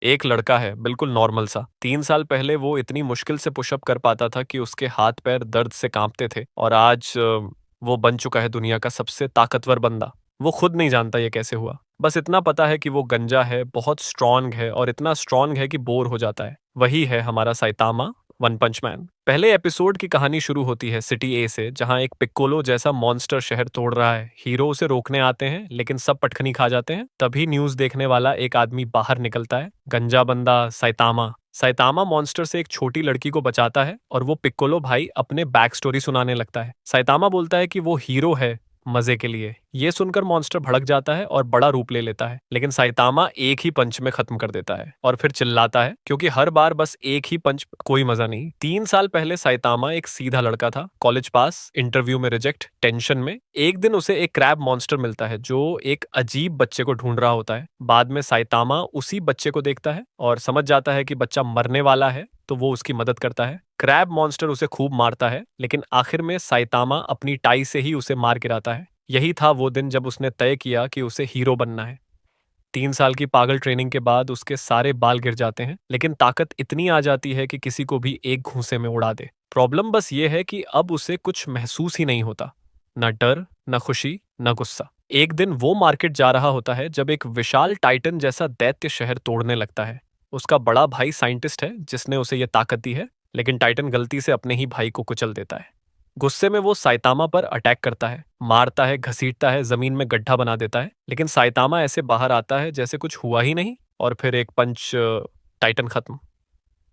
एक लड़का है, बिल्कुल नॉर्मल सा। 3 साल पहले वो इतनी मुश्किल से पुशअप कर पाता था कि उसके हाथ-पैर दर्द से काँपते थे और आज वो बन चुका है दुनिया का सबसे ताकतवर बंदा। वो खुद नहीं जानता ये कैसे हुआ। बस इतना पता है कि वो गंजा है, बहुत स्ट्रॉन्ग है और इतना स्ट्रॉन्ग है कि बोर हो जाता है। वही है हमारा साइतामा, वन पंच मैन। पहले एपिसोड की कहानी शुरू होती है सिटी ए से, जहाँ एक पिक्कोलो जैसा मॉन्स्टर शहर तोड़ रहा है। हीरो उसे रोकने आते हैं, लेकिन सब पटखनी खा जाते हैं। तभी न्यूज़ देखने वाला एक आदमी बाहर निकलता है, गंजा बंदा साइतामा। साइतामा मॉन्स्टर से एक छोटी लड़की को बचाता है और वो पिक्कोलो भाई अपने बैक स्टोरी सुनाने लगता है। साइतामा बोलता है कि वो हीरो है मजे के लिए। ये सुनकर मॉन्स्टर भड़क जाता है और बड़ा रूप ले लेता है, लेकिन साइतामा एक ही पंच में खत्म कर देता है और फिर चिल्लाता है क्योंकि हर बार बस एक ही पंच, कोई मजा नहीं। 3 साल पहले साइतामा एक सीधा लड़का था, कॉलेज पास, इंटरव्यू में रिजेक्ट, टेंशन में। एक दिन उसे एक क्रैब मॉन्स्टर मिलता है जो एक अजीब बच्चे को ढूंढ रहा होता है। बाद में साइतामा उसी बच्चे को देखता है और समझ जाता है कि बच्चा मरने वाला है, तो वो उसकी मदद करता है। क्रैब मॉन्स्टर उसे खूब मारता है, लेकिन आखिर में साइतामा अपनी टाई से ही उसे मार गिराता है। यही था वो दिन जब उसने तय किया कि उसे हीरो बनना है। 3 साल की पागल ट्रेनिंग के बाद उसके सारे बाल गिर जाते हैं, लेकिन ताकत इतनी आ जाती है कि किसी को भी एक घूंसे में उड़ा दे। प्रॉब्लम बस ये है कि अब उसे कुछ महसूस ही नहीं होता, न डर, न खुशी, न गुस्सा। एक दिन वो मार्केट जा रहा होता है जब एक विशाल टाइटन जैसा दैत्य शहर तोड़ने लगता है। उसका बड़ा भाई साइंटिस्ट है जिसने उसे ये ताकत दी है, लेकिन टाइटन गलती से अपने ही भाई को कुचल देता है। गुस्से में वो साइतामा पर अटैक करता है, मारता है, घसीटता है, जमीन में गड्ढा बना देता है, लेकिन साइतामा ऐसे बाहर आता है जैसे कुछ हुआ ही नहीं और फिर एक पंच, टाइटन खत्म।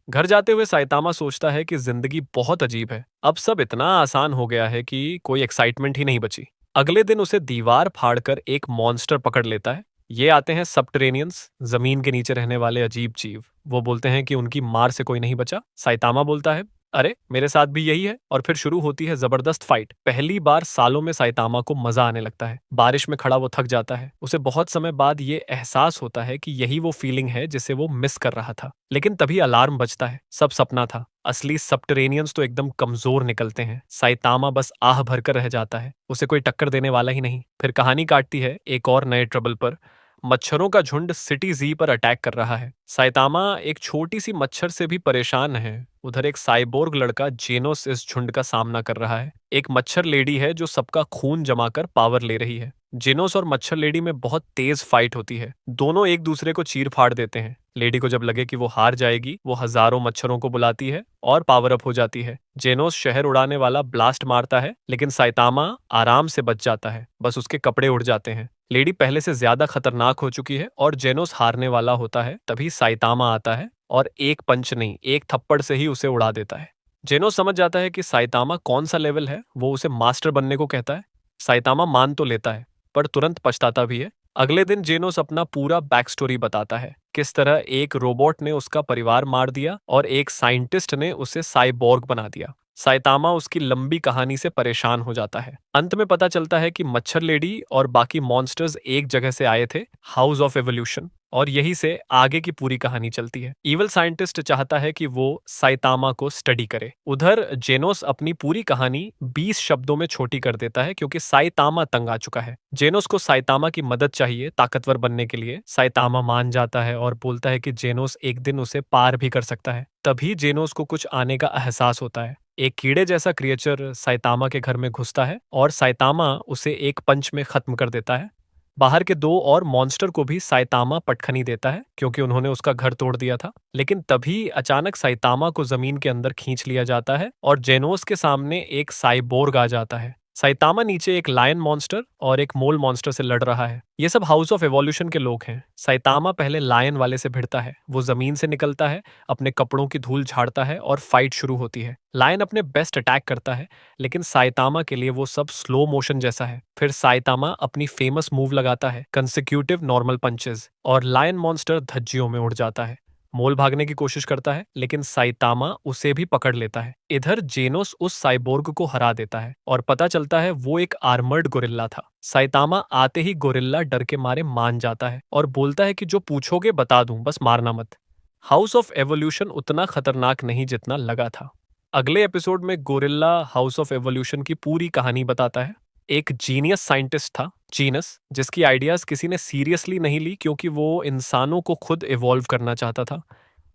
घर जाते हुए साइतामा सोचता है कि जिंदगी बहुत अजीब है। अब सब इतना आसान हो गया है कि कोई एक्साइटमेंट ही नहीं बची। अगले दिन उसे दीवार फाड़कर एक मॉन्स्टर पकड़ लेता है। ये आते हैं सबटेरेनियंस, जमीन के नीचे रहने वाले अजीब जीव। वो बोलते हैं कि उनकी मार से कोई नहीं बचा। साइतामा बोलता है, अरे मेरे साथ भी यही है। और फिर शुरू होती है जबरदस्त फाइट। पहली बार सालों में साइतामा को मजा आने लगता है। बारिश में खड़ा वो थक जाता है। उसे बहुत समय बाद ये एहसास होता है कि यही वो फीलिंग है जिसे वो मिस कर रहा था। लेकिन तभी अलार्म बजता है। सब सपना था। असली सबटेरेनियंस तो एकदम कमजोर निकलते हैं। साइतामा बस आह भरकर रह जाता है। उसे कोई टक्कर देने वाला ही नहीं। फिर कहानी काटती है एक और नए ट्रबल पर। मच्छरों का झुंड सिटी जी पर अटैक कर रहा है। साइतामा एक छोटी सी मच्छर से भी परेशान है। उधर एक साइबोर्ग लड़का जेनोस इस झुंड का सामना कर रहा है। एक मच्छर लेडी है जो सबका खून जमाकर पावर ले रही है। जेनोस और मच्छर लेडी में बहुत तेज फाइट होती है। दोनों एक दूसरे को चीर फाड़ देते हैं। लेडी को जब लगे कि वो हार जाएगी, वो हजारों मच्छरों को बुलाती है और पावर अप हो जाती है। जेनोस शहर उड़ाने वाला ब्लास्ट मारता है, लेकिन साइतामा आराम से बच जाता है। बस उसके कपड़े उड़ जाते हैं। लेडी पहले से ज्यादा खतरनाक हो चुकी है और जेनोस हारने वाला होता है। तभी साइतामा आता है और एक पंच नहीं, एक थप्पड़ से ही उसे उड़ा देता है। जेनोस समझ जाता है कि साइतामा कौन सा लेवल है। वो उसे मास्टर बनने को कहता है। साइतामा मान तो लेता है, पर तुरंत पछताता भी है। अगले दिन जेनोस अपना पूरा बैक स्टोरी बताता है, किस तरह एक रोबोट ने उसका परिवार मार दिया और एक साइंटिस्ट ने उसे साइबोर्ग बना दिया। साइतामा उसकी लंबी कहानी से परेशान हो जाता है। अंत में पता चलता है कि मच्छर लेडी और बाकी मॉन्स्टर्स एक जगह से आए थे, हाउस ऑफ एवोल्यूशन, और यही से आगे की पूरी कहानी चलती है। इवल साइंटिस्ट चाहता है कि वो साइतामा को स्टडी करे। उधर जेनोस अपनी पूरी कहानी 20 शब्दों में छोटी कर देता है क्योंकि साइतामा तंग आ चुका है। जेनोस को साइतामा की मदद चाहिए ताकतवर बनने के लिए। साइतामा मान जाता है और बोलता है कि जेनोस एक दिन उसे पार भी कर सकता है। तभी जेनोस को कुछ आने का एहसास होता है। एक कीड़े जैसा क्रिएचर साइतामा के घर में घुसता है और साइतामा उसे एक पंच में खत्म कर देता है। बाहर के दो और मॉन्स्टर को भी साइतामा पटखनी देता है क्योंकि उन्होंने उसका घर तोड़ दिया था। लेकिन तभी अचानक साइतामा को जमीन के अंदर खींच लिया जाता है और जेनोस के सामने एक साइबोर्ग आ जाता है। साइतामा नीचे एक लायन मॉन्स्टर और एक मोल मॉन्स्टर से लड़ रहा है। ये सब हाउस ऑफ एवोल्यूशन के लोग हैं। साइतामा पहले लायन वाले से भिड़ता है। वो जमीन से निकलता है, अपने कपड़ों की धूल झाड़ता है और फाइट शुरू होती है। लायन अपने बेस्ट अटैक करता है, लेकिन साइतामा के लिए वो सब स्लो मोशन जैसा है। फिर साइतामा अपनी फेमस मूव लगाता है, कंसेक्यूटिव नॉर्मल पंचेस, और लायन मॉन्स्टर धज्जियों में उड़ जाता है। मोल भागने की कोशिश करता है, लेकिन साइतामा उसे भी पकड़ लेता है। इधर जेनोस उस साइबोर्ग को हरा देता है और पता चलता है वो एक आर्मर्ड गोरिल्ला था। साइतामा आते ही गोरिल्ला डर के मारे मान जाता है और बोलता है कि जो पूछोगे बता दूं, बस मारना मत। हाउस ऑफ एवोल्यूशन उतना खतरनाक नहीं जितना लगा था। अगले एपिसोड में गोरिल्ला हाउस ऑफ एवोल्यूशन की पूरी कहानी बताता है। एक जीनियस साइंटिस्ट था, जीनस, जिसकी आइडियाज किसी ने सीरियसली नहीं ली क्योंकि वो इंसानों को खुद इवॉल्व करना चाहता था।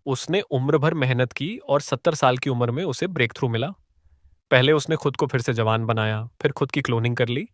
उसने उम्र भर मेहनत की और 70 साल की उम्र में उसे ब्रेक थ्रू मिला। पहले उसने खुद को फिर से जवान बनाया, फिर खुद की क्लोनिंग कर ली।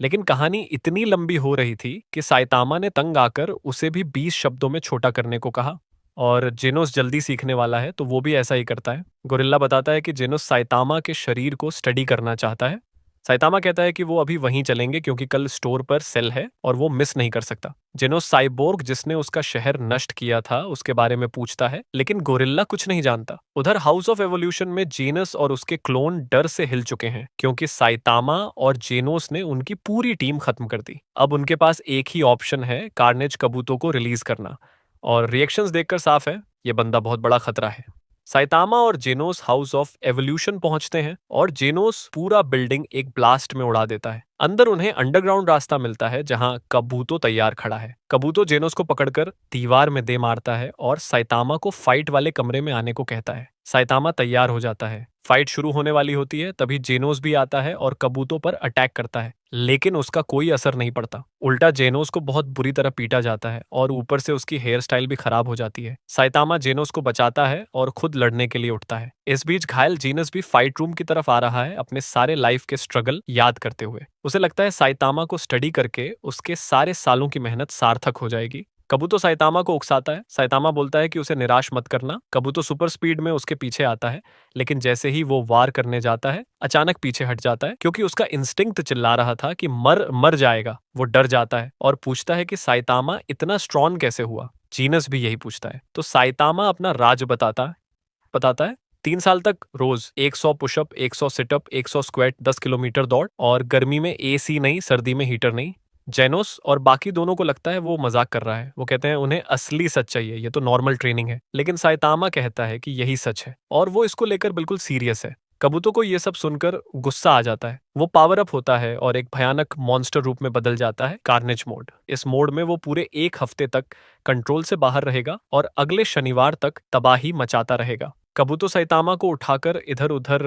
लेकिन कहानी इतनी लंबी हो रही थी कि साइतामा ने तंग आकर उसे भी 20 शब्दों में छोटा करने को कहा। और जेनोस जल्दी सीखने वाला है तो वो भी ऐसा ही करता है। गोरिल्ला बताता है कि जेनोस साइतामा के शरीर को स्टडी करना चाहता है। साइतामा कहता है कि वो अभी वहीं चलेंगे क्योंकि कल स्टोर पर सेल है और वो मिस नहीं कर सकता। जेनोस साइबोर्ग जिसने उसका शहर नष्ट किया था उसके बारे में पूछता है, लेकिन गोरिल्ला कुछ नहीं जानता। उधर हाउस ऑफ एवोल्यूशन में जीनस और उसके क्लोन डर से हिल चुके हैं क्योंकि साइतामा और जेनोस ने उनकी पूरी टीम खत्म कर दी। अब उनके पास एक ही ऑप्शन है, कार्नेज कबूतों को रिलीज करना। और रिएक्शंस देखकर साफ है ये बंदा बहुत बड़ा खतरा है। साइतामा और जेनोस हाउस ऑफ एवोल्यूशन पहुंचते हैं और जेनोस पूरा बिल्डिंग एक ब्लास्ट में उड़ा देता है। अंदर उन्हें अंडरग्राउंड रास्ता मिलता है जहां कबूतो तैयार खड़ा है। कबूतो जेनोस को पकड़कर दीवार में दे मारता है और साइतामा को फाइट वाले कमरे में आने को कहता है। साइतामा तैयार हो जाता है। फाइट शुरू होने वाली होती है तभी जेनोस भी आता है और कबूतो पर अटैक करता है, लेकिन उसका कोई असर नहीं पड़ता। उल्टा जेनोस को बहुत बुरी तरह पीटा जाता है और ऊपर से उसकी हेयर स्टाइल भी खराब हो जाती है। साइतामा जेनोस को बचाता है और खुद लड़ने के लिए उठता है। इस बीच घायल जीनस भी फाइट रूम की तरफ आ रहा है, अपने सारे लाइफ के स्ट्रगल याद करते हुए। उसे लगता है साइतामा को स्टडी करके उसके सारे सालों की मेहनत सार्थक हो जाएगी। कबूतो साइतामा को उकसाता है। साइतामा बोलता है कि उसे निराश मत करना। कबूतो सुपर स्पीड में उसके पीछे आता है, लेकिन जैसे ही वो वार करने जाता है अचानक पीछे हट जाता है क्योंकि उसका इंस्टिंक्ट चिल्ला रहा था कि मर मर जाएगा। वो डर जाता है और पूछता है कि साइतामा इतना स्ट्रॉन्ग कैसे हुआ। जीनस भी यही पूछता है तो साइतामा अपना राज बताता है। 3 साल तक रोज 100 पुशअप, 100 सिटअप, 100 स्क्वाट, 10 किलोमीटर दौड़, और गर्मी में एसी नहीं, सर्दी में हीटर नहीं। जेनोस और बाकी दोनों को लगता है वो मजाक कर रहा है। वो कहते हैं उन्हें असली सच चाहिए, ये तो नॉर्मल ट्रेनिंग है। लेकिन साइतामा कहता है कि यही सच है और वो इसको लेकर बिल्कुल सीरियस है। कबूतो को ये सब सुनकर गुस्सा आ जाता है। वो पावर अप होता है और एक भयानक मॉन्स्टर रूप में बदल जाता है, कार्नेज मोड। इस मोड में वो पूरे 1 हफ्ते तक कंट्रोल से बाहर रहेगा और अगले शनिवार तक तबाही मचाता रहेगा। कबूतो साइतामा को उठाकर इधर उधर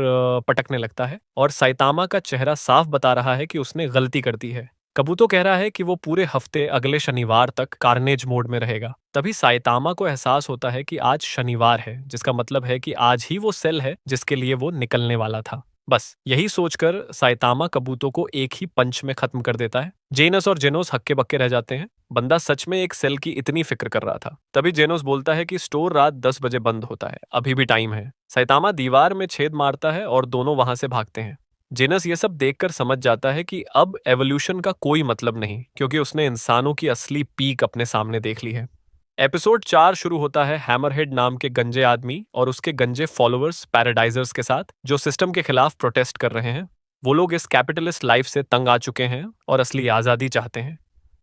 पटकने लगता है और साइतामा का चेहरा साफ बता रहा है कि उसने गलती कर दी है। कबूतो कह रहा है कि वो पूरे हफ्ते अगले शनिवार तक कार्नेज मोड में रहेगा। तभी साइतामा को एहसास होता है कि आज शनिवार है, जिसका मतलब है कि आज ही वो सेल है जिसके लिए वो निकलने वाला था। बस यही सोचकर साइतामा कबूतो को एक ही पंच में खत्म कर देता है। जेनस और जेनोस हक्के बक्के रह जाते हैं। बंदा सच में एक सेल की इतनी फिक्र कर रहा था। तभी जेनोस बोलता है कि स्टोर रात 10 बजे बंद होता है, अभी भी टाइम है। साइतामा दीवार में छेद मारता है और दोनों वहां से भागते हैं। जेनस ये सब देखकर समझ जाता है कि अब एवोल्यूशन का कोई मतलब नहीं, क्योंकि उसने इंसानों की असली पीक अपने सामने देख ली है। एपिसोड 4 शुरू होता है हैमरहेड नाम के गंजे आदमी और उसके गंजे फॉलोअर्स पैराडाइजर्स के साथ, जो सिस्टम के खिलाफ प्रोटेस्ट कर रहे हैं। वो लोग इस कैपिटलिस्ट लाइफ से तंग आ चुके हैं और असली आज़ादी चाहते हैं।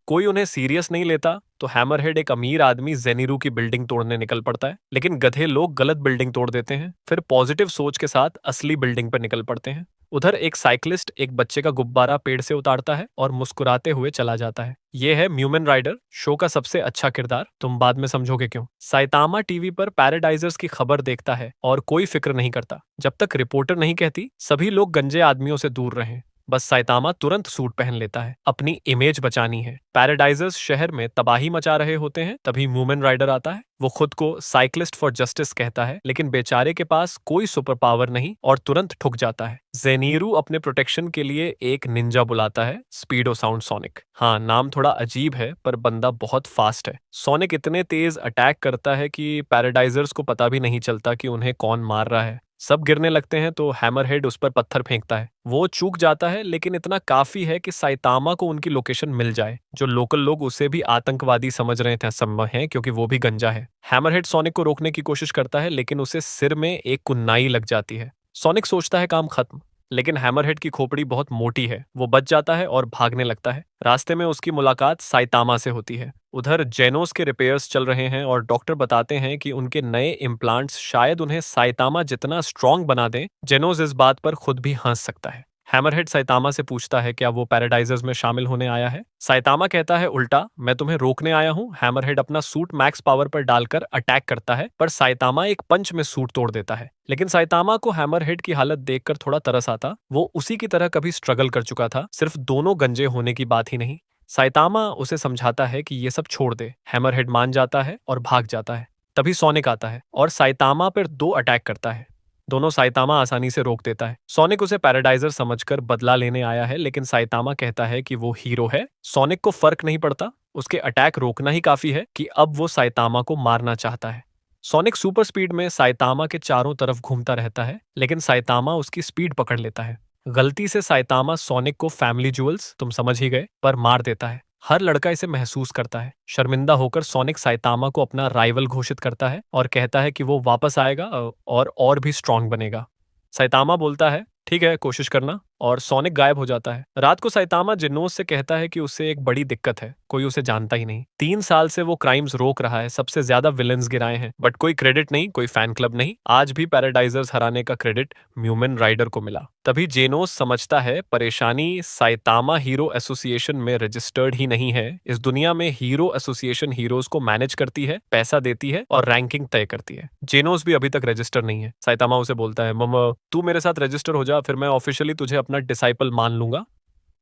कोई उन्हें सीरियस नहीं लेता तो हैमरहेड एक अमीर आदमी जेनिरू की बिल्डिंग तोड़ने निकल पड़ता है, लेकिन गधे लोग गलत बिल्डिंग तोड़ देते हैं, फिर पॉजिटिव सोच के साथ असली बिल्डिंग पर निकल पड़ते हैं। उधर एक साइकिलिस्ट एक बच्चे का गुब्बारा पेड़ से उतारता है और मुस्कुराते हुए चला जाता है। ये है म्यूमन राइडर, शो का सबसे अच्छा किरदार, तुम बाद में समझोगे क्यों। साइतामा टीवी पर पैराडाइजर्स की खबर देखता है और कोई फिक्र नहीं करता। जब तक रिपोर्टर नहीं कहती सभी लोग गंजे आदमियों से दूर रहें। बस साइतामा तुरंत सूट पहन लेता है, अपनी इमेज बचानी है। पैराडाइजर्स शहर में तबाही मचा रहे होते हैं तभी म्यूमन राइडर आता है। वो खुद को साइक्लिस्ट फॉर जस्टिस कहता है, लेकिन बेचारे के पास कोई सुपर पावर नहीं और तुरंत ठुक जाता है। जेनीरू अपने प्रोटेक्शन के लिए एक निंजा बुलाता है, स्पीडो साउंड सोनिक। हाँ, नाम थोड़ा अजीब है पर बंदा बहुत फास्ट है। सोनिक इतने तेज अटैक करता है कि पैराडाइजर्स को पता भी नहीं चलता कि उन्हें कौन मार रहा है। सब गिरने लगते हैं तो हैमरहेड उस पर पत्थर फेंकता है। वो चूक जाता है, लेकिन इतना काफी है कि साइतामा को उनकी लोकेशन मिल जाए। जो लोकल लोग उसे भी आतंकवादी समझ रहे थे संभव है क्योंकि वो भी गंजा है। हैमरहेड सोनिक को रोकने की कोशिश करता है, लेकिन उसे सिर में एक कुन्नाई लग जाती है। सोनिक सोचता है काम खत्म, लेकिन हैमरहेड की खोपड़ी बहुत मोटी है। वो बच जाता है और भागने लगता है। रास्ते में उसकी मुलाकात साइतामा से होती है। उधर जेनोस के रिपेयर्स चल रहे हैं और डॉक्टर बताते हैं कि उनके नए इम्प्लांट्स शायद उन्हें साइतामा जितना स्ट्रांग बना दें। जेनोस इस बात पर खुद भी हंस सकता है। हैमरहेड साइतामा से पूछता है क्या वो पैराडाइजर्स में शामिल होने आया है। साइतामा कहता है उल्टा, मैं तुम्हें रोकने आया हूँ। हैमरहेड अपना सूट मैक्स पावर पर डालकर अटैक करता है, पर साइतामा एक पंच में सूट तोड़ देता है। लेकिन साइतामा को हैमरहेड की हालत देखकर थोड़ा तरस आता। वो उसी की तरह कभी स्ट्रगल कर चुका था, सिर्फ दोनों गंजे होने की बात ही नहीं। साइतामा उसे समझाता है कि ये सब छोड़ दे। हैमरहेड मान जाता है और भाग जाता है। तभी सोनिक आता है और साइतामा पर 2 अटैक करता है। दोनों साइतामा आसानी से रोक देता है। सोनिक उसे पैराडाइजर समझकर बदला लेने आया है, लेकिन साइतामा कहता है कि वो हीरो है। सोनिक को फर्क नहीं पड़ता, उसके अटैक रोकना ही काफी है कि अब वो साइतामा को मारना चाहता है। सोनिक सुपर स्पीड में साइतामा के चारों तरफ घूमता रहता है, लेकिन साइतामा उसकी स्पीड पकड़ लेता है। गलती से साइतामा सोनिक को फैमिली ज्वेल्स, तुम समझ ही गए, पर मार देता है। हर लड़का इसे महसूस करता है। शर्मिंदा होकर सोनिक साइतामा को अपना राइवल घोषित करता है और कहता है कि वो वापस आएगा और भी स्ट्रांग बनेगा। साइतामा बोलता है ठीक है, कोशिश करना, और सोनिक गायब हो जाता है। रात को साइतामा जिनोस से कहता है कि उसे एक बड़ी दिक्कत है, कोई उसे जानता ही नहीं। 3 साल से वो क्राइम्स रोक रहा है, सबसे ज्यादा विलेंस गिराए हैं, बट कोई क्रेडिट नहीं, कोई फैन क्लब नहीं। आज भी पैराडाइजर्स हराने का क्रेडिट म्यूमन राइडर को मिला। तभी जेनोस समझता है परेशानी साइतामा हीरो एसोसिएशन में रजिस्टर्ड ही नहीं है। इस दुनिया में हीरो एसोसिएशन हीरोज को मैनेज करती है, पैसा देती है और रैंकिंग तय करती है। जेनोस भी अभी तक रजिस्टर नहीं है। साइतामा उसे बोलता है मम तू मेरे साथ रजिस्टर हो जा, फिर मैं ऑफिशियली तुझे अपना डिसाइपल मान लूंगा।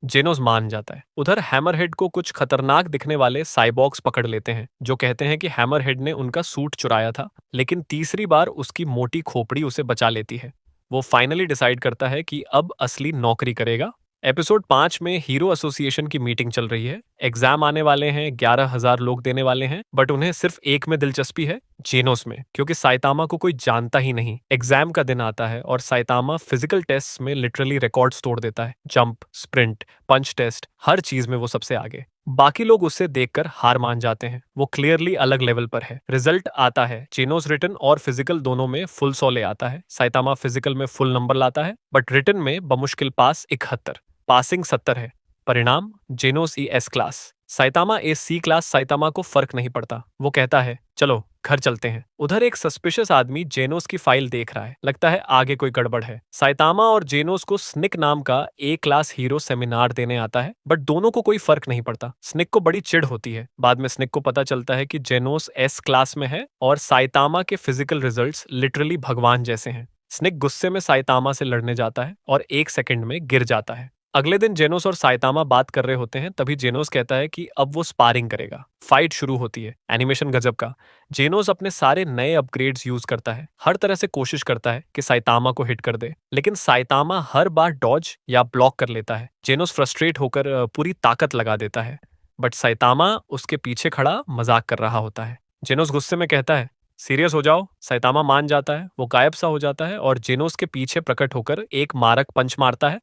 जेनोस मान जाता है। उधर हैमरहेड को कुछ खतरनाक दिखने वाले साइबॉक्स पकड़ लेते हैं, जो कहते हैं कि हैमरहेड ने उनका सूट चुराया था, लेकिन तीसरी बार उसकी मोटी खोपड़ी उसे बचा लेती है। वो फाइनली डिसाइड करता है कि अब असली नौकरी करेगा। एपिसोड 5 में हीरो एसोसिएशन की मीटिंग चल रही है। एग्जाम आने वाले हैं, 11,000 लोग देने वाले हैं, बट उन्हें सिर्फ एक में दिलचस्पी है, जेनोस में, क्योंकि साइतामा को कोई जानता ही नहीं। एग्जाम का दिन आता है और साइतामा फिजिकल टेस्ट में लिटरली रिकॉर्ड्स तोड़ देता है। जंप, स्प्रिंट, पंच टेस्ट, हर चीज में वो सबसे आगे। बाकी लोग उससे देखकर हार मान जाते हैं। वो क्लियरली अलग लेवल पर है। रिजल्ट आता है, जेनोस रिटन और फिजिकल दोनों में फुल 100 ले आता है। साइतामा फिजिकल में फुल नंबर लाता है, बट रिटन में बमुश्किल पास 71। पासिंग 70 है। परिणाम जेनोस ई एस क्लास, साइतामा ए सी क्लास। साइतामा को फर्क नहीं पड़ता। वो कहता है चलो घर चलते हैं। उधर एक सस्पिशियस आदमी जेनोस की फाइल देख रहा है। लगता है आगे कोई गड़बड़ है। साइतामा और जेनोस को स्निक नाम का ए क्लास हीरो सेमिनार देने आता है, बट दोनों को कोई फर्क नहीं पड़ता। स्निक को बड़ी चिढ़ होती है। बाद में स्निक को पता चलता है कि जेनोस एस क्लास में है और साइतामा के फिजिकल रिजल्ट्स लिटरली भगवान जैसे हैं। स्निक गुस्से में साइतामा से लड़ने जाता है और 1 सेकंड में गिर जाता है। अगले दिन जेनोस और साइतामा बात कर रहे होते हैं, तभी जेनोस कहता है कि अब वो स्पारिंग करेगा। फाइट शुरू होती है। एनिमेशन गजब का। जेनोस अपने सारे नए अपग्रेड्स यूज करता है, हर तरह से कोशिश करता है कि साइतामा को हिट कर दे, लेकिन साइतामा हर बार डॉज या ब्लॉक कर लेता है। जेनोस फ्रस्ट्रेट होकर पूरी ताकत लगा देता है, बट साइतामा उसके पीछे खड़ा मजाक कर रहा होता है। जेनोस गुस्से में कहता है सीरियस हो जाओ। साइतामा मान जाता है। वो गायब सा हो जाता है और जेनोस के पीछे प्रकट होकर एक मारक पंच मारता है,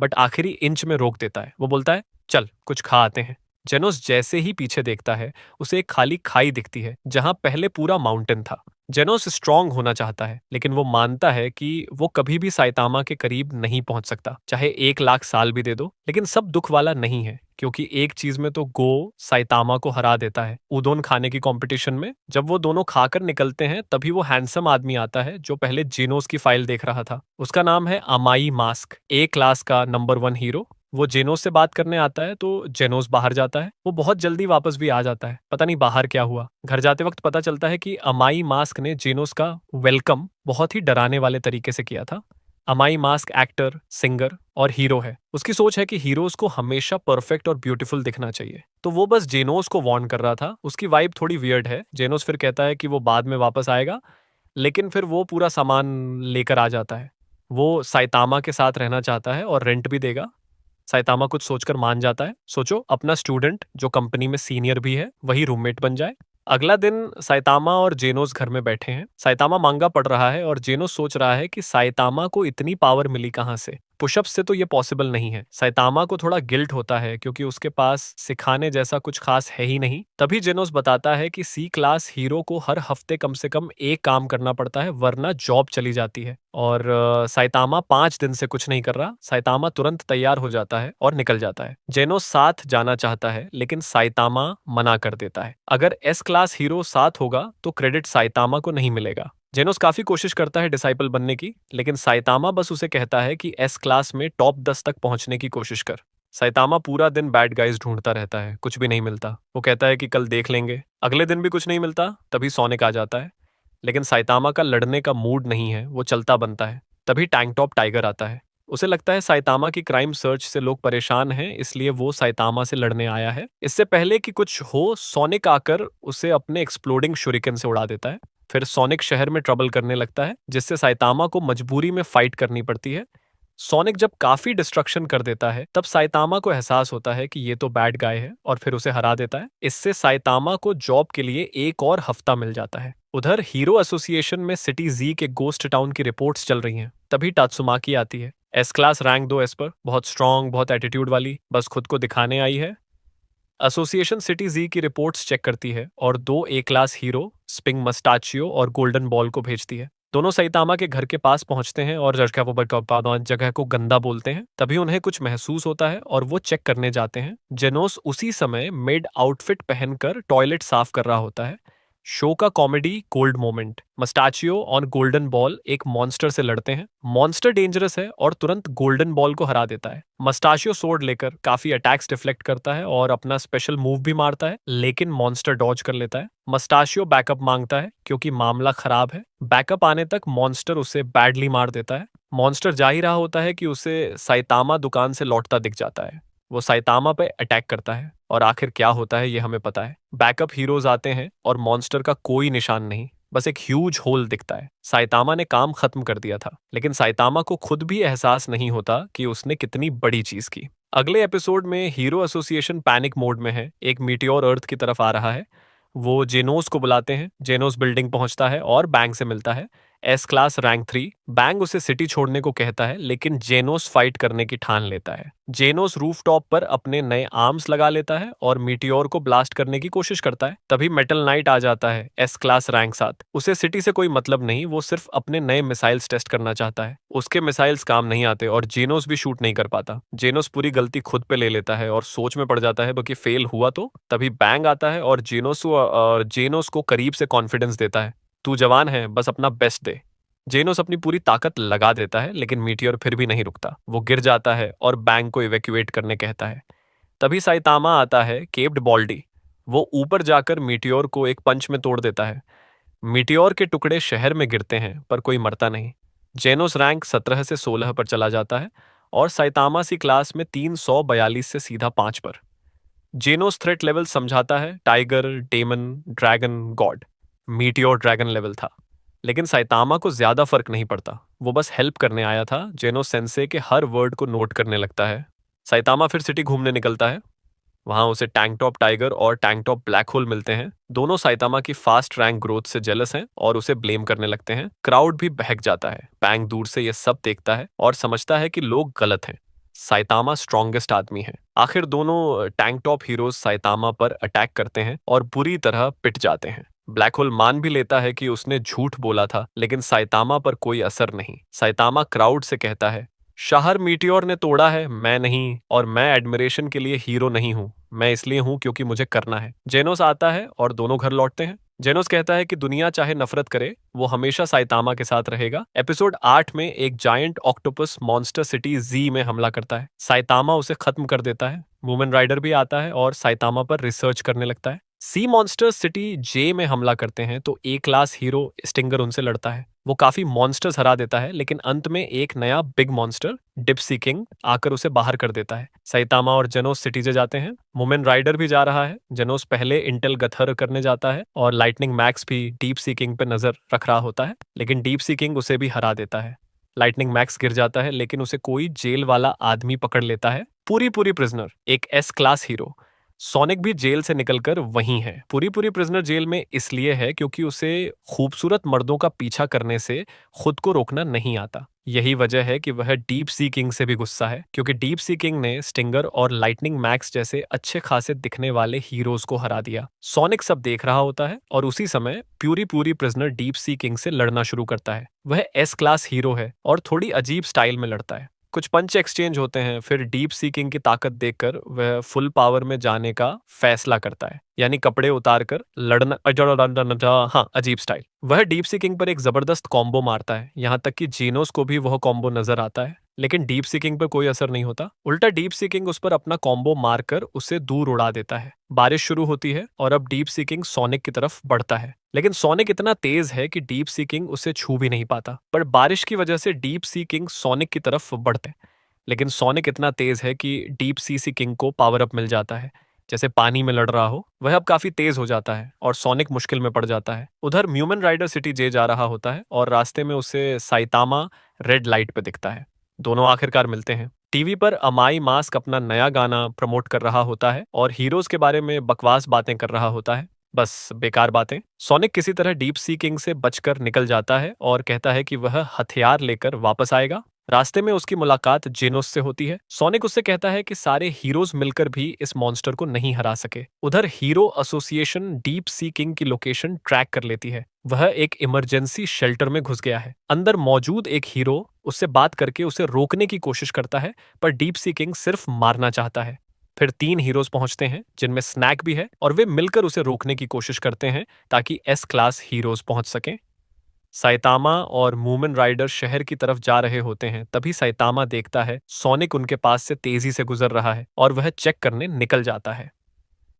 बट आखिरी इंच में रोक देता है। वो बोलता है चल कुछ खा आते हैं। जेनोस जैसे ही पीछे देखता है, उसे एक खाली खाई दिखती है जहां पहले पूरा माउंटेन था। जेनोस स्ट्रांग होना चाहता है, लेकिन वो मानता है कि वो कभी भी साइतामा के करीब नहीं पहुंच सकता, चाहे 1,00,000 साल भी दे दो। लेकिन सब दुख वाला नहीं है, क्योंकि एक चीज में तो गो साइतामा को हरा देता है। उदोन खाने की कंपटीशन में जब वो दोनों खाकर निकलते हैं, तभी वो हैंडसम आदमी आता है जो पहले जेनोस की फाइल देख रहा था। उसका नाम है अमाई मास्क, ए क्लास का नंबर 1 हीरो। वो जेनोस से बात करने आता है तो जेनोस बाहर जाता है। वो बहुत जल्दी वापस भी आ जाता है। पता नहीं बाहर क्या हुआ। घर जाते वक्त पता चलता है कि अमाई मास्क ने जेनोस का वेलकम बहुत ही डराने वाले तरीके से किया था। अमाई मास्क एक्टर, सिंगर और हीरो है। उसकी सोच है कि हीरोज को हमेशा परफेक्ट और ब्यूटीफुल दिखना चाहिए, तो वो बस जेनोस को वार्न कर रहा था। उसकी वाइब थोड़ी वियर्ड है। जेनोस फिर कहता है कि वो बाद में वापस आएगा, लेकिन फिर वो पूरा सामान लेकर आ जाता है। वो साइतामा के साथ रहना चाहता है और रेंट भी देगा। साइतामा कुछ सोचकर मान जाता है। सोचो, अपना स्टूडेंट जो कंपनी में सीनियर भी है, वही रूममेट बन जाए। अगला दिन साइतामा और जेनोस घर में बैठे हैं। साइतामा मांगा पढ़ रहा है और जेनोस सोच रहा है कि साइतामा को इतनी पावर मिली कहां से। पुशअप से तो ये पॉसिबल नहीं है। साइतामा को थोड़ा गिल्ट होता है क्योंकि उसके पास सिखाने जैसा कुछ खास है ही नहीं। तभी जेनोस बताता है कि सी क्लास हीरो को हर हफ्ते कम से कम एक काम करना पड़ता है, वरना जॉब चली जाती है। और साइतामा 5 दिन से कुछ नहीं कर रहा। साइतामा तुरंत तैयार हो जाता है और निकल जाता है। जेनोस साथ जाना चाहता है, लेकिन साइतामा मना कर देता है। अगर एस क्लास हीरो साथ होगा तो क्रेडिट साइतामा को नहीं मिलेगा। जेनोस काफी कोशिश करता है डिसाइपल बनने की, लेकिन साइतामा बस उसे कहता है कि एस क्लास में टॉप 10 तक पहुंचने की कोशिश कर। साइतामा पूरा दिन बैड गाइज ढूंढता रहता है, कुछ भी नहीं मिलता। वो कहता है कि कल देख लेंगे। अगले दिन भी कुछ नहीं मिलता, तभी सोनिक आ जाता है। लेकिन साइतामा का लड़ने का मूड नहीं है, वो चलता बनता है। तभी टैंक टॉप टाइगर आता है। उसे लगता है साइतामा की क्राइम सर्च से लोग परेशान हैं, इसलिए वो साइतामा से लड़ने आया है। इससे पहले कि कुछ हो, सोनिक आकर उसे अपने एक्सप्लोडिंग शुरिकन से उड़ा देता है। फिर सोनिक शहर में ट्रबल करने लगता है, जिससे साइतामा को मजबूरी में फाइट करनी पड़ती है। सोनिक जब काफी डिस्ट्रक्शन कर देता है, तब साइतामा को एहसास होता है कि ये तो बैड गाय है, और फिर उसे हरा देता है। इससे साइतामा को जॉब के लिए एक और हफ्ता मिल जाता है। उधर हीरो एसोसिएशन में सिटी जी के गोस्ट टाउन की रिपोर्ट्स चल रही हैं। तभी टात्सुमाकी आती है। एस क्लास रैंक 2 एस पर, बहुत स्ट्रांग, बहुत एटीट्यूड वाली, बस खुद को दिखाने आई है। एसोसिएशन सिटी जी की रिपोर्ट्स चेक करती है और 2 ए क्लास हीरो, स्पिंग मस्टाचियो और गोल्डन बॉल को भेजती है। दोनों साइतामा के घर के पास पहुंचते हैं और जगह को गंदा बोलते हैं। तभी उन्हें कुछ महसूस होता है और वो चेक करने जाते हैं। जेनोस उसी समय मेड आउटफिट पहनकर टॉयलेट साफ कर रहा होता है। शो का कॉमेडी गोल्ड मोमेंट। मस्टाचियो और गोल्डन बॉल एक मॉन्स्टर से लड़ते हैं। मॉन्स्टर डेंजरस है और तुरंत गोल्डन बॉल को हरा देता है। मस्टाचियो सोर्ड लेकर काफी अटैक्स डिफ्लेक्ट करता है और अपना स्पेशल मूव भी मारता है, लेकिन मॉन्स्टर डॉज कर लेता है। मस्टाशियो बैकअप मांगता है क्योंकि मामला खराब है। बैकअप आने तक मॉन्स्टर उसे बैडली मार देता है। मॉन्स्टर जा ही रहा होता है कि उसे साइतामा दुकान से लौटता दिख जाता है। वो साइतामा पे अटैक करता है और आखिर क्या होता है ये हमें पता है। बैकअप हीरोज आते हैं और मॉन्स्टर का कोई निशान नहीं, बस एक ह्यूज होल दिखता है। साइतामा ने काम खत्म कर दिया था, लेकिन साइतामा को खुद भी एहसास नहीं होता कि उसने कितनी बड़ी चीज की। अगले एपिसोड में हीरो एसोसिएशन पैनिक मोड में है। एक मीटियोर अर्थ की तरफ आ रहा है। वो जेनोस को बुलाते हैं। जेनोस बिल्डिंग पहुंचता है और बैंग से मिलता है। S class rank 3। बैंग उसे सिटी छोड़ने को कहता है, लेकिन जेनोस फाइट करने की ठान लेता है। जेनोस रूफटॉप पर अपने नए आर्म्स लगा लेता है और मीटियोर को ब्लास्ट करने की कोशिश करता है। तभी मेटल नाइट आ जाता है, एस क्लास रैंक 7। उसे सिटी से कोई मतलब नहीं, वो सिर्फ अपने नए मिसाइल्स टेस्ट करना चाहता है। उसके मिसाइल्स काम नहीं आते और जेनोस भी शूट नहीं कर पाता। जेनोस पूरी गलती खुद पे ले लेता है और सोच में पड़ जाता है कि फेल हुआ तो। तभी बैंग आता है और जेनोस को करीब से कॉन्फिडेंस देता है। तू जवान है, बस अपना बेस्ट दे। जेनोस अपनी पूरी ताकत लगा देता है, लेकिन मीटियोर फिर भी नहीं रुकता। वो गिर जाता है और बैंग को इवैक्यूएट करने कहता है। तभी साइतामा आता है, केप्ड बॉल्डी। वो ऊपर जाकर मीटियोर को एक पंच में तोड़ देता है। मीटियोर के टुकड़े शहर में गिरते हैं, पर कोई मरता नहीं। जेनोस रैंक 17 से 16 पर चला जाता है और साइतामा सी क्लास में 342 से सीधा 5 पर। जेनोस थ्रेट लेवल समझाता है, tiger, demon, dragon, god. Meteor dragon level था, लेकिन साइतामा को ज्यादा फर्क नहीं पड़ता। वो बस हेल्प करने आया था। जेनोस सेंसे के हर वर्ड को नोट करने लगता है। साइतामा फिर सिटी घूमने निकलता है। वहां उसे टैंक टॉप टाइगर और टैंक टॉप ब्लैक होल मिलते हैं। दोनों साइतामा की फास्ट रैंक ग्रोथ से जेलस हैं और उसे ब्लेम करने लगते हैं। क्राउड भी बहक जाता है। बैंग दूर से ये सब देखता है और समझता है कि लोग गलत हैं। साइतामा स्ट्रॉन्गेस्ट आदमी है। आखिर दोनों टैंक टॉप हीरोज साइतामा पर अटैक करते हैं और बुरी तरह पिट जाते हैं। ब्लैक होल मान भी लेता है कि उसने झूठ बोला था, लेकिन साइतामा पर कोई असर नहीं। साइतामा क्राउड से कहता है, शहर मीटियोर ने तोड़ा है, मैं नहीं, और मैं एडमिरेशन के लिए हीरो नहीं हूँ। मैं इसलिए हूँ क्योंकि मुझे करना है। जेनोस आता है और दोनों घर लौटते हैं। जेनोस कहता है कि दुनिया चाहे नफरत करे, वो हमेशा साइतामा के साथ रहेगा। एपिसोड 8 में एक जायंट ऑक्टोपस मॉन्स्टर सिटी जी में हमला करता है। साइतामा उसे खत्म कर देता है। वुमेन राइडर भी आता है और साइतामा पर रिसर्च करने लगता है। सी मॉन्स्टर्स सिटी जे में हमला करते हैं तो ए क्लास हीरो स्टिंगर उनसे लड़ता है। वो काफी मॉन्स्टर्स हरा देता है, लेकिन अंत में एक नया बिग मॉन्स्टर डिप्सी किंग आकर उसे बाहर कर देता है। साइतामा और जेनोस सिटी से जाते हैं। वुमेन राइडर भी जा रहा है। जेनोस पहले इंटेल गथर करने जाता है और लाइटनिंग मैक्स भी डीप सी किंग पे नजर रख रहा होता है, लेकिन डीप सी किंग उसे भी हरा देता है। लाइटनिंग मैक्स गिर जाता है, लेकिन उसे कोई जेल वाला आदमी पकड़ लेता है। पूरी पूरी प्रिजनर, एक एस क्लास हीरो। सोनिक भी जेल से निकलकर वहीं है। पूरी पूरी प्रिजनर जेल में इसलिए है क्योंकि उसे खूबसूरत मर्दों का पीछा करने से खुद को रोकना नहीं आता। यही वजह है कि वह डीप सी किंग से भी गुस्सा है, क्योंकि डीप सी किंग ने स्टिंगर और लाइटनिंग मैक्स जैसे अच्छे खासे दिखने वाले हीरोज को हरा दिया। सोनिक सब देख रहा होता है और उसी समय पूरी पूरी प्रिजनर डीप सी किंग से लड़ना शुरू करता है। वह एस क्लास हीरो है और थोड़ी अजीब स्टाइल में लड़ता है। कुछ पंच एक्सचेंज होते हैं, फिर डीप सीकिंग की ताकत देखकर वह फुल पावर में जाने का फैसला करता है, यानी कपड़े उतार कर लड़ना। हाँ, अजीब स्टाइल। वह डीप सीकिंग पर एक जबरदस्त कॉम्बो मारता है, यहाँ तक कि जीनोस को भी वह कॉम्बो नजर आता है, लेकिन डीप सीकिंग पर कोई असर नहीं होता। उल्टा डीप सीकिंग उस पर अपना कॉम्बो मारकर उसे दूर उड़ा देता है। बारिश शुरू होती है और अब डीप सीकिंग सोनिक की तरफ बढ़ता है, लेकिन सोनिक इतना तेज है कि डीप सीकिंग उसे छू भी नहीं पाता। पर बारिश की वजह से डीप सी किंग सोनिक की तरफ बढ़ते हैं, लेकिन सोनिक इतना तेज है कि डीप सी किंग को पावर अप मिल जाता है। जैसे पानी में लड़ रहा हो, वह अब काफी तेज हो जाता है और सोनिक मुश्किल में पड़ जाता है। उधर म्यूमन राइडर सिटी जे जा रहा होता है और रास्ते में उसे साइतामा रेड लाइट पे दिखता है। दोनों आखिरकार मिलते हैं। टीवी पर अमाई मास्क अपना नया गाना प्रमोट कर रहा होता है और हीरोज के बारे में बकवास बातें कर रहा होता है। बस बेकार बातें। सोनिक किसी तरह डीप सी किंग से बचकर निकल जाता है और कहता है कि वह हथियार लेकर वापस आएगा। रास्ते में उसकी मुलाकात जेनोस से होती है। सोनिक उससे कहता है कि सारे हीरोज मिलकर भी इस मॉन्स्टर को नहीं हरा सके। उधर hero association deep sea king की लोकेशन ट्रैक कर लेती है। वह एक इमरजेंसी शेल्टर में घुस गया है। अंदर मौजूद एक हीरो उससे बात करके उसे रोकने की कोशिश करता है, पर डीप सी किंग सिर्फ मारना चाहता है। फिर 3 हीरोज पहुंचते हैं, जिनमें स्नैक भी है, और वे मिलकर उसे रोकने की कोशिश करते हैं ताकि एस क्लास हीरोज पहुंच सकें। साइतामा और मूमन राइडर शहर की तरफ जा रहे होते हैं, तभी साइतामा देखता है सोनिक उनके पास से तेजी से गुजर रहा है और वह चेक करने निकल जाता है।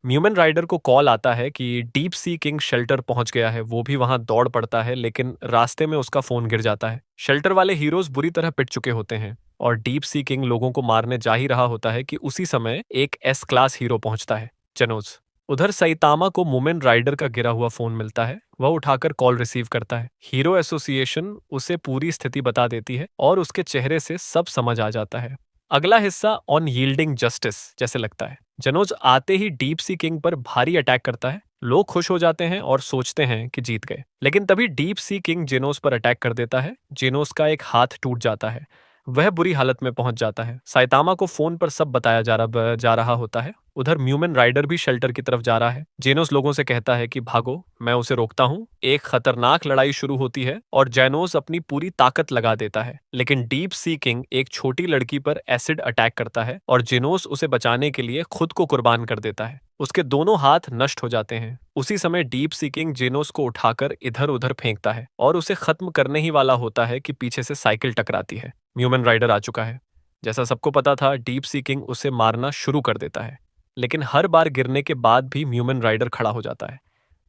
म्यूमन राइडर को कॉल आता है कि डीप सी किंग शेल्टर पहुंच गया है। वो भी वहां दौड़ पड़ता है, लेकिन रास्ते में उसका फोन गिर जाता है। शेल्टर वाले हीरोज बुरी तरह पिट चुके होते हैं और डीप सी किंग लोगों को मारने जा ही रहा होता है कि उसी समय एक एस क्लास हीरो पहुंचता है, जेनोस। उधर साइतामा को मूमेन राइडर का गिरा हुआ फोन मिलता है। वह उठाकर कॉल रिसीव करता है। हीरो एसोसिएशन उसे पूरी स्थिति बता देती है और उसके चेहरे से सब समझ आ जाता है। अगला हिस्सा ऑन यील्डिंग जस्टिस जैसे लगता है। जनोज आते ही डीप सी किंग पर भारी अटैक करता है। लोग खुश हो जाते हैं और सोचते हैं कि जीत गए, लेकिन तभी डीप सी किंग जेनोस पर अटैक कर देता है। जेनोस का एक हाथ टूट जाता है। वह बुरी हालत में पहुंच जाता है। साइतामा को फोन पर सब बताया जा रहा होता है। उधर म्यूमन राइडर भी शेल्टर की तरफ जा रहा है। जेनोस लोगों से कहता है कि भागो, मैं उसे रोकता हूँ। एक खतरनाक लड़ाई शुरू होती है और जेनोस अपनी पूरी ताकत लगा देता है, लेकिन डीप सी किंग एक छोटी लड़की पर एसिड अटैक करता है और जेनोस उसे बचाने के लिए खुद को कुर्बान कर देता है। उसके दोनों हाथ नष्ट हो जाते हैं। उसी समय डीप सी किंग जेनोस को उठाकर इधर उधर फेंकता है और उसे खत्म करने ही वाला होता है कि पीछे से साइकिल टकराती है। म्यूमन राइडर आ चुका है। जैसा सबको पता था, डीप सी किंग उसे मारना शुरू कर देता है, लेकिन हर बार गिरने के बाद भी म्यूमन राइडर खड़ा हो जाता है।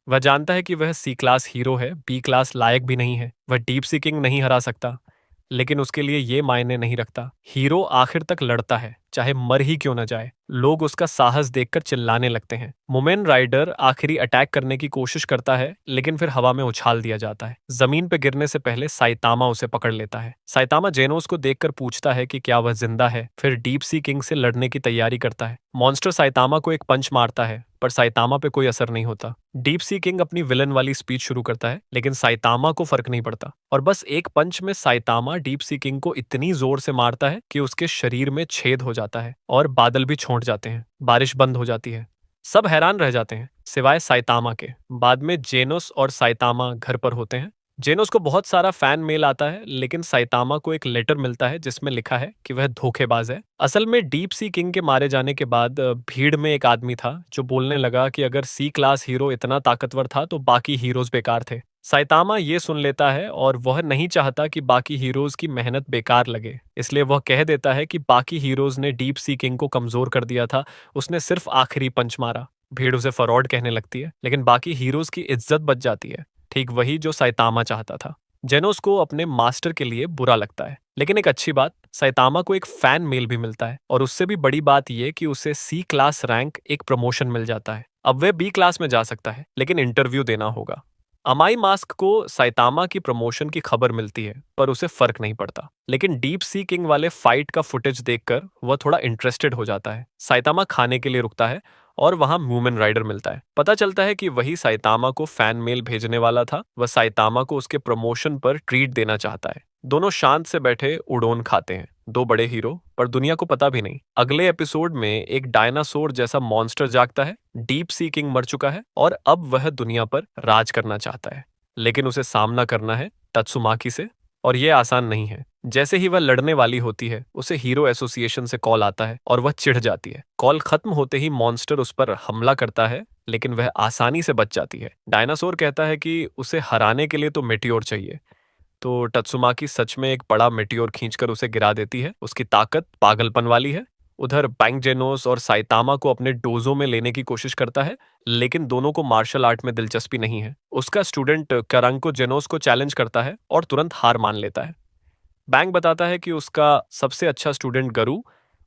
वह जानता है कि वह सी क्लास हीरो है, बी क्लास लायक भी नहीं है। वह डीप सी किंग नहीं हरा सकता, लेकिन उसके लिए ये मायने नहीं रखता। हीरो आखिर तक लड़ता है, चाहे मर ही क्यों न जाए। लोग उसका साहस देखकर चिल्लाने लगते हैं। मोमेन राइडर आखिरी अटैक करने की कोशिश करता है, लेकिन फिर हवा में उछाल दिया जाता है। जमीन पर गिरने से पहले साइतामा उसे पकड़ लेता है। साइतामा जेनोस को देखकर पूछता है कि क्या वह जिंदा है, फिर डीप सी किंग से लड़ने की तैयारी करता है। मॉन्स्टर साइतामा को एक पंच मारता है, पर साइतामा पे कोई असर नहीं होता। डीप सी किंग अपनी विलन वाली स्पीच शुरू करता है, लेकिन साइतामा को फर्क नहीं पड़ता और बस एक पंच में साइतामा डीप सी किंग को इतनी जोर से मारता है कि उसके शरीर में छेद हो जाता है और बादल भी छोंट जाते हैं। बारिश बंद हो जाती है। सब हैरान रह जाते हैं, सिवाय साइतामा के। बाद में जेनोस और साइतामा घर पर होते हैं। जेनोस को बहुत सारा फैन मेल आता है, लेकिन साइतामा को एक लेटर मिलता है जिसमें लिखा है कि वह धोखेबाज है। असल में डीप सी किंग के मारे जाने के बाद भीड़ में एक आदमी था जो बोलने लगा कि अगर सी क्लास हीरो इतना ताकतवर था तो बाकी हीरोज बेकार थे। साइतामा ये सुन लेता है और वह नहीं चाहता कि बाकी हीरोज की मेहनत बेकार लगे, इसलिए वह कह देता है कि बाकी हीरोज ने डीप सी किंग को कमजोर कर दिया था, उसने सिर्फ आखिरी पंच मारा। भीड़ उसे फरॉड कहने लगती है, लेकिन बाकी हीरोज की इज्जत बच जाती है। ठीक वही जो साइतामा चाहता था। जेनोस को अपने मास्टर के लिए बुरा लगता है, लेकिन एक अच्छी बात, साइतामा को एक फैन मेल भी मिलता है और उससे भी बड़ी बात यह कि उसे सी क्लास रैंक एक प्रमोशन मिल जाता है। अब वह बी क्लास में जा सकता है, लेकिन इंटरव्यू देना होगा। अमाई मास्क को साइतामा की प्रमोशन की खबर मिलती है, पर उसे फर्क नहीं पड़ता। लेकिन डीप सी किंग वाले फाइट का फुटेज देखकर वह थोड़ा इंटरेस्टेड हो जाता है। साइतामा खाने के लिए रुकता है और वहां मूमन राइडर मिलता है। पता चलता है कि वही साइतामा को फैन मेल भेजने वाला था। वह साइतामा को उसके प्रमोशन पर ट्रीट देना चाहता है। दोनों शांत से बैठे उड़ोन खाते हैं। दो बड़े हीरो, पर दुनिया को पता भी नहीं। अगले एपिसोड में एक डायनासोर जैसा मॉन्स्टर जागता है। डीप सी किंग मर चुका है और अब वह दुनिया पर राज करना चाहता है, लेकिन उसे सामना करना है तत्सुमाकी से, और यह आसान नहीं है। जैसे ही वह लड़ने वाली होती है उसे हीरो एसोसिएशन से कॉल आता है और वह चिढ़ जाती है। कॉल खत्म होते ही मॉन्स्टर उस पर हमला करता है, लेकिन वह आसानी से बच जाती है। डायनासोर कहता है कि उसे हराने के लिए तो मेटियोर चाहिए, तो टत्सुमाकी सच में एक बड़ा मेटियोर खींचकर उसे गिरा देती है। उसकी ताकत पागलपन वाली है। उधर बैंग जेनोस और साइतामा को अपने डोजो में लेने की कोशिश करता है, लेकिन दोनों को मार्शल आर्ट में दिलचस्पी नहीं है। उसका स्टूडेंट करांको जेनोस को चैलेंज करता है और तुरंत हार मान लेता है। बैंग बताता है कि उसका सबसे अच्छा स्टूडेंट गरु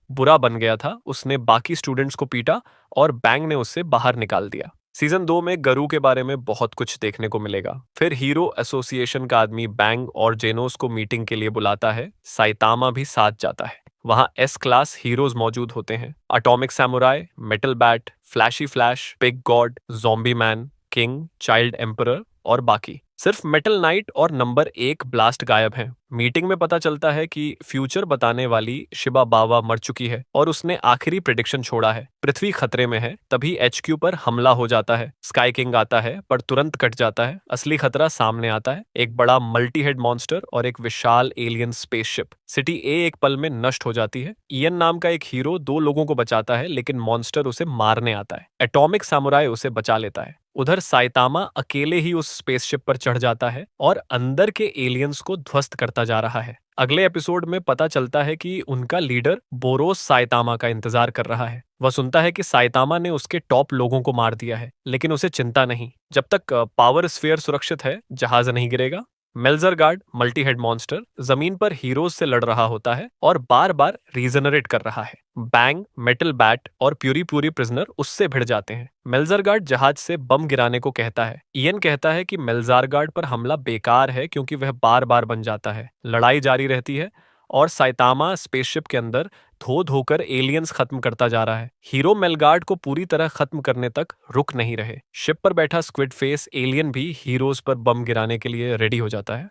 बुरा बन गया था, उसने बाकी स्टूडेंट्स को पीटा और बैंग ने उससे बाहर निकाल दिया। सीजन 2 में गरु के बारे में बहुत कुछ देखने को मिलेगा। फिर हीरो एसोसिएशन का आदमी बैंग और जेनोस को मीटिंग के लिए बुलाता है। साइतामा भी साथ जाता है। वहां एस क्लास हीरोज मौजूद होते हैं: atomic samurai, metal bat, flashy flash, pig god, zombie man, king, child emperor और बाकी। सिर्फ मेटल नाइट और नंबर 1 ब्लास्ट गायब हैं। मीटिंग में पता चलता है कि फ्यूचर बताने वाली शिबा बावा मर चुकी है और उसने आखिरी प्रेडिक्शन छोड़ा है। पृथ्वी खतरे में है। तभी एचक्यू पर हमला हो जाता है। स्काई किंग आता है पर तुरंत कट जाता है। असली खतरा सामने आता है: एक बड़ा मल्टी हेड मॉन्स्टर और एक विशाल एलियन स्पेसशिप। सिटी ए एक पल में नष्ट हो जाती है। इयन नाम का एक हीरो 2 लोगों को बचाता है, लेकिन मॉन्स्टर उसे मारने आता है। एटॉमिक सामुराई उसे बचा लेता है। उधर साइतामा अकेले ही उस स्पेसशिप पर चढ़ जाता है और अंदर के एलियंस को ध्वस्त करता जा रहा है। अगले एपिसोड में पता चलता है कि उनका लीडर बोरोस साइतामा का इंतजार कर रहा है। वह सुनता है कि साइतामा ने उसके टॉप लोगों को मार दिया है, लेकिन उसे चिंता नहीं। जब तक पावर स्फीयर सुरक्षित है, जहाज नहीं गिरेगा। मेल्जरगार्ड मल्टी हेड मॉन्स्टर जमीन पर हीरोज से लड़ रहा होता है और बार बार रीजनरेट कर रहा है। बैंग, मेटल बैट और प्यूरी प्यूरी प्रिजनर उससे भिड़ जाते हैं। मेल्जरगार्ड जहाज से बम गिराने को कहता है। इयन कहता है कि मेल्जारगार्ड पर हमला बेकार है क्योंकि वह बार बार बन जाता है। लड़ाई जारी रहती है और साइतामा स्पेसशिप के अंदर धो धोकर एलियंस खत्म करता जा रहा है। हीरो मेलगार्ड को पूरी तरह खत्म करने तक रुक नहीं रहे। शिप पर बैठा स्क्विड फेस एलियन भी हीरोज पर बम गिराने के लिए रेडी हो जाता है।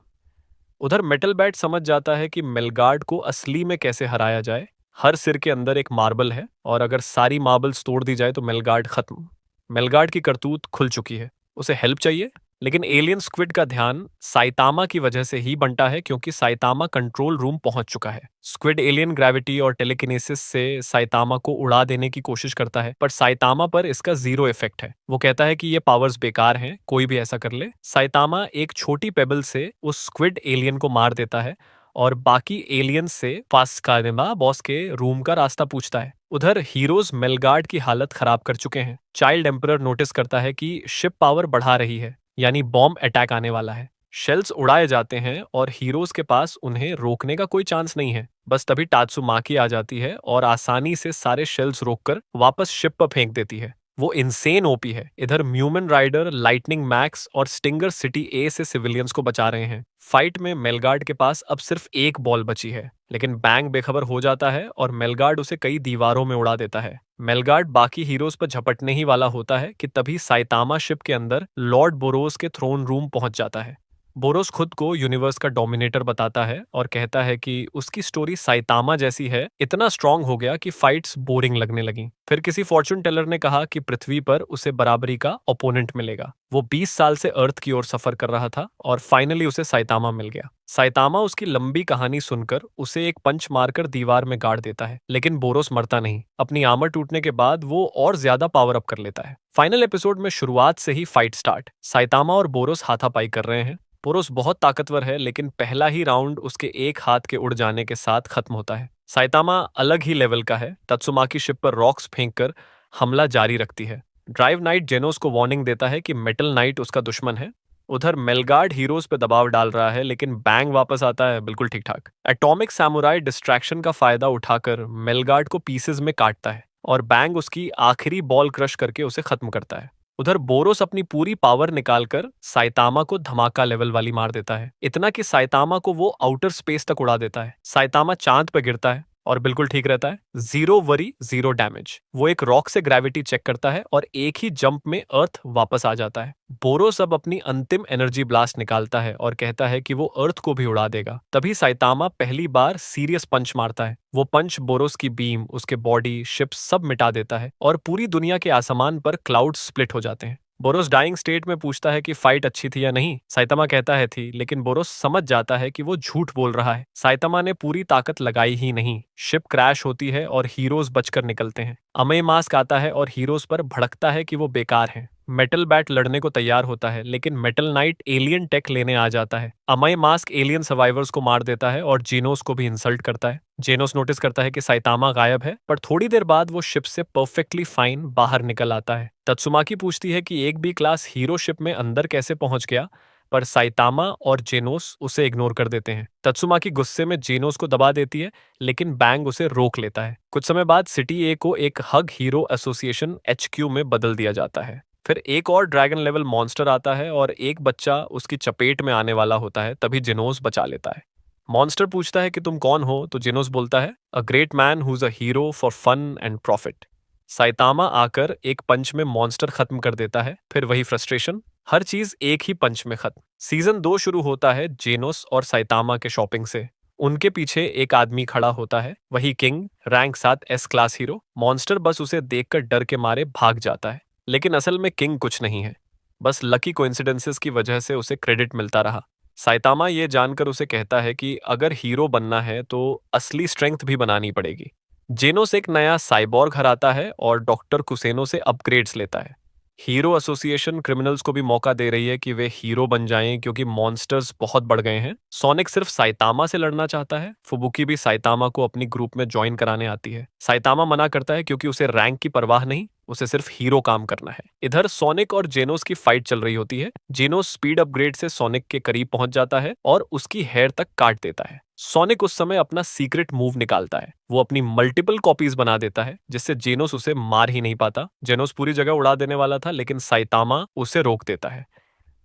उधर मेटल बैट समझ जाता है कि मेलगार्ड को असली में कैसे हराया जाए। हर सिर के अंदर एक मार्बल है और अगर सारी मार्बल्स तोड़ दी जाए तो मेलगार्ड खत्म। मेलगार्ड की करतूत खुल चुकी है। उसे हेल्प चाहिए, लेकिन एलियन स्क्विड का ध्यान साइतामा की वजह से ही बंटा है क्योंकि साइतामा कंट्रोल रूम पहुंच चुका है। स्क्विड एलियन ग्रेविटी और टेलीकिनेसिस से साइतामा को उड़ा देने की कोशिश करता है, पर साइतामा पर इसका 0 इफेक्ट है। वो कहता है कि ये पावर्स बेकार हैं, कोई भी ऐसा कर ले। साइतामा एक छोटी पेबल से उस स्क्विड एलियन को मार देता है और बाकी एलियंस से फास्कानेमा बॉस के रूम का रास्ता पूछता है। उधर हीरोज मेलगार्ड की हालत खराब कर चुके हैं। चाइल्ड एम्परर नोटिस करता है कि शिप पावर बढ़ा रही है, यानी बॉम्ब अटैक आने वाला है। शेल्स उड़ाए जाते हैं और हीरोज के पास उन्हें रोकने का कोई चांस नहीं है। बस तभी टात्सुमाकी आ जाती है और आसानी से सारे शेल्स रोककर वापस शिप पर फेंक देती है। वो इंसेन ओपी है। इधर म्यूमन राइडर, लाइटनिंग मैक्स और स्टिंगर सिटी ए से सिविलियंस को बचा रहे हैं। फाइट में मेलगार्ड के पास अब सिर्फ एक बॉल बची है, लेकिन बैंग बेखबर हो जाता है और मेलगार्ड उसे कई दीवारों में उड़ा देता है। मेलगार्ड बाकी हीरोज पर झपटने ही वाला होता है कि तभी साइतामा शिप के अंदर लॉर्ड बोरोस के थ्रोन रूम पहुंच जाता है। बोरोस खुद को यूनिवर्स का डोमिनेटर बताता है और कहता है कि उसकी स्टोरी साइतामा जैसी है। इतना स्ट्रांग हो गया कि फाइट्स बोरिंग लगने लगी। फिर किसी फॉर्चून टेलर ने कहा कि पृथ्वी पर उसे बराबरी का ओपोनेंट मिलेगा। वो 20 साल से अर्थ की ओर सफर कर रहा था और फाइनली उसे साइतामा मिल गया। साइतामा उसकी लंबी कहानी सुनकर उसे एक पंच मारकर दीवार में गाड़ देता है, लेकिन बोरोस मरता नहीं। अपनी आर्मर टूटने के बाद वो और ज्यादा पावर अप कर लेता है। फाइनल एपिसोड में शुरुआत से ही फाइट स्टार्ट। साइतामा और बोरोस हाथापाई कर रहे हैं। बोरोस बहुत ताकतवर है, लेकिन पहला ही राउंड उसके एक हाथ के उड़ जाने के साथ खत्म होता है। साइतामा अलग ही लेवल का है। तत्सुमाकी शिप पर रॉक्स फेंककर हमला जारी रखती है। ड्राइव नाइट जेनोस को वार्निंग देता है कि मेटल नाइट उसका दुश्मन है। उधर मेलगार्ड हीरोज पे दबाव डाल रहा है, लेकिन बैंग वापस आता है बिल्कुल ठीक ठाक। एटॉमिक सैमुराई डिस्ट्रैक्शन का फायदा उठाकर मेलगार्ड को पीसेज में काटता है और बैंग उसकी आखिरी बॉल क्रश करके उसे खत्म करता है। उधर बोरोस अपनी पूरी पावर निकालकर साइतामा को धमाका लेवल वाली मार देता है, इतना कि साइतामा को वो आउटर स्पेस तक उड़ा देता है। साइतामा चांद पर गिरता है और बिल्कुल ठीक रहता है। 0 वरी 0 डैमेज। वो एक रॉक से ग्रेविटी चेक करता है और एक ही जंप में अर्थ वापस आ जाता है। बोरोस अब अपनी अंतिम एनर्जी ब्लास्ट निकालता है और कहता है कि वो अर्थ को भी उड़ा देगा। तभी साइतामा पहली बार सीरियस पंच मारता है। वो पंच बोरोस की बीम, उसके बॉडी, शिप सब मिटा देता है और पूरी दुनिया के आसमान पर क्लाउड स्प्लिट हो जाते हैं। बोरोस डाइंग स्टेट में पूछता है कि फाइट अच्छी थी या नहीं। साइतामा कहता है थी, लेकिन बोरोस समझ जाता है कि वो झूठ बोल रहा है। साइतामा ने पूरी ताकत लगाई ही नहीं। शिप क्रैश होती है और हीरोज बचकर निकलते हैं। अमई मास्क आता है और हीरोज पर भड़कता है कि वो बेकार हैं। मेटल बैट लड़ने को तैयार होता है, लेकिन मेटल नाइट एलियन टेक लेने आ जाता है। अमई मास्क एलियन सर्वाइवर्स को मार देता है और जीनोस को भी इंसल्ट करता है। जेनोस नोटिस करता है कि साइतामा गायब है, पर थोड़ी देर बाद वो शिप से परफेक्टली फाइन बाहर निकल आता है। तत्सुमाकी पूछती है कि एक बी क्लास हीरो शिप में अंदर कैसे पहुंच गया, पर साइतामा और जेनोस उसे इग्नोर कर देते हैं। तत्सुमाकी गुस्से में जेनोस को दबा देती है, लेकिन बैंग उसे रोक लेता है। कुछ समय बाद सिटी ए को एक हग हीरो एसोसिएशन HQ में बदल दिया जाता है। फिर एक और ड्रैगन लेवल मॉन्स्टर आता है और एक बच्चा उसकी चपेट में आने वाला होता है, तभी जेनोस बचा लेता है। मॉन्स्टर पूछता है कि तुम कौन हो, तो जेनोस बोलता है, a great man who is a hero for fun and profit. Saitama आकर एक पंच में मॉन्स्टर खत्म कर देता है। फिर वही फ्रस्ट्रेशन, हर चीज एक ही पंच में खत्म। सीजन 2 शुरू होता है जेनोस और साइतामा के शॉपिंग से। उनके पीछे एक आदमी खड़ा होता है, वही king, rank 7 S class hero. Monster बस उसे देखकर डर के मारे भाग जाता है, लेकिन असल में किंग कुछ नहीं है, बस लकी कोइंसिडेंसेस की वजह से उसे क्रेडिट मिलता रहा। साइतामा ये जानकर उसे कहता है कि अगर हीरो बनना है तो असली स्ट्रेंथ भी बनानी पड़ेगी। जेनोस एक नया साइबॉर्ग हराता है और डॉक्टर कुसेनो से अपग्रेड्स लेता है। हीरो एसोसिएशन क्रिमिनल्स को भी मौका दे रही है कि वे हीरो बन जाएं, क्योंकि मॉन्स्टर्स बहुत बढ़ गए हैं। सोनिक सिर्फ साइतामा से लड़ना चाहता है। फुबुकी भी साइतामा को अपनी ग्रुप में ज्वाइन कराने आती है। साइतामा मना करता है क्योंकि उसे रैंक की परवाह नहीं, उसे सिर्फ हीरो काम करना है। इधर सोनिक और जेनोस की फाइट चल रही होती है। जेनोस स्पीड अपग्रेड से सोनिक के करीब पहुंच जाता है और उसकी हेयर तक काट देता है। सोनिक उस समय अपना सीक्रेट मूव निकालता है। वो अपनी मल्टीपल कॉपीज बना देता है, जिससे जेनोस उसे मार ही नहीं पाता। जेनोस पूरी जगह उड़ा देने वाला था, लेकिन साइतामा उसे रोक देता है।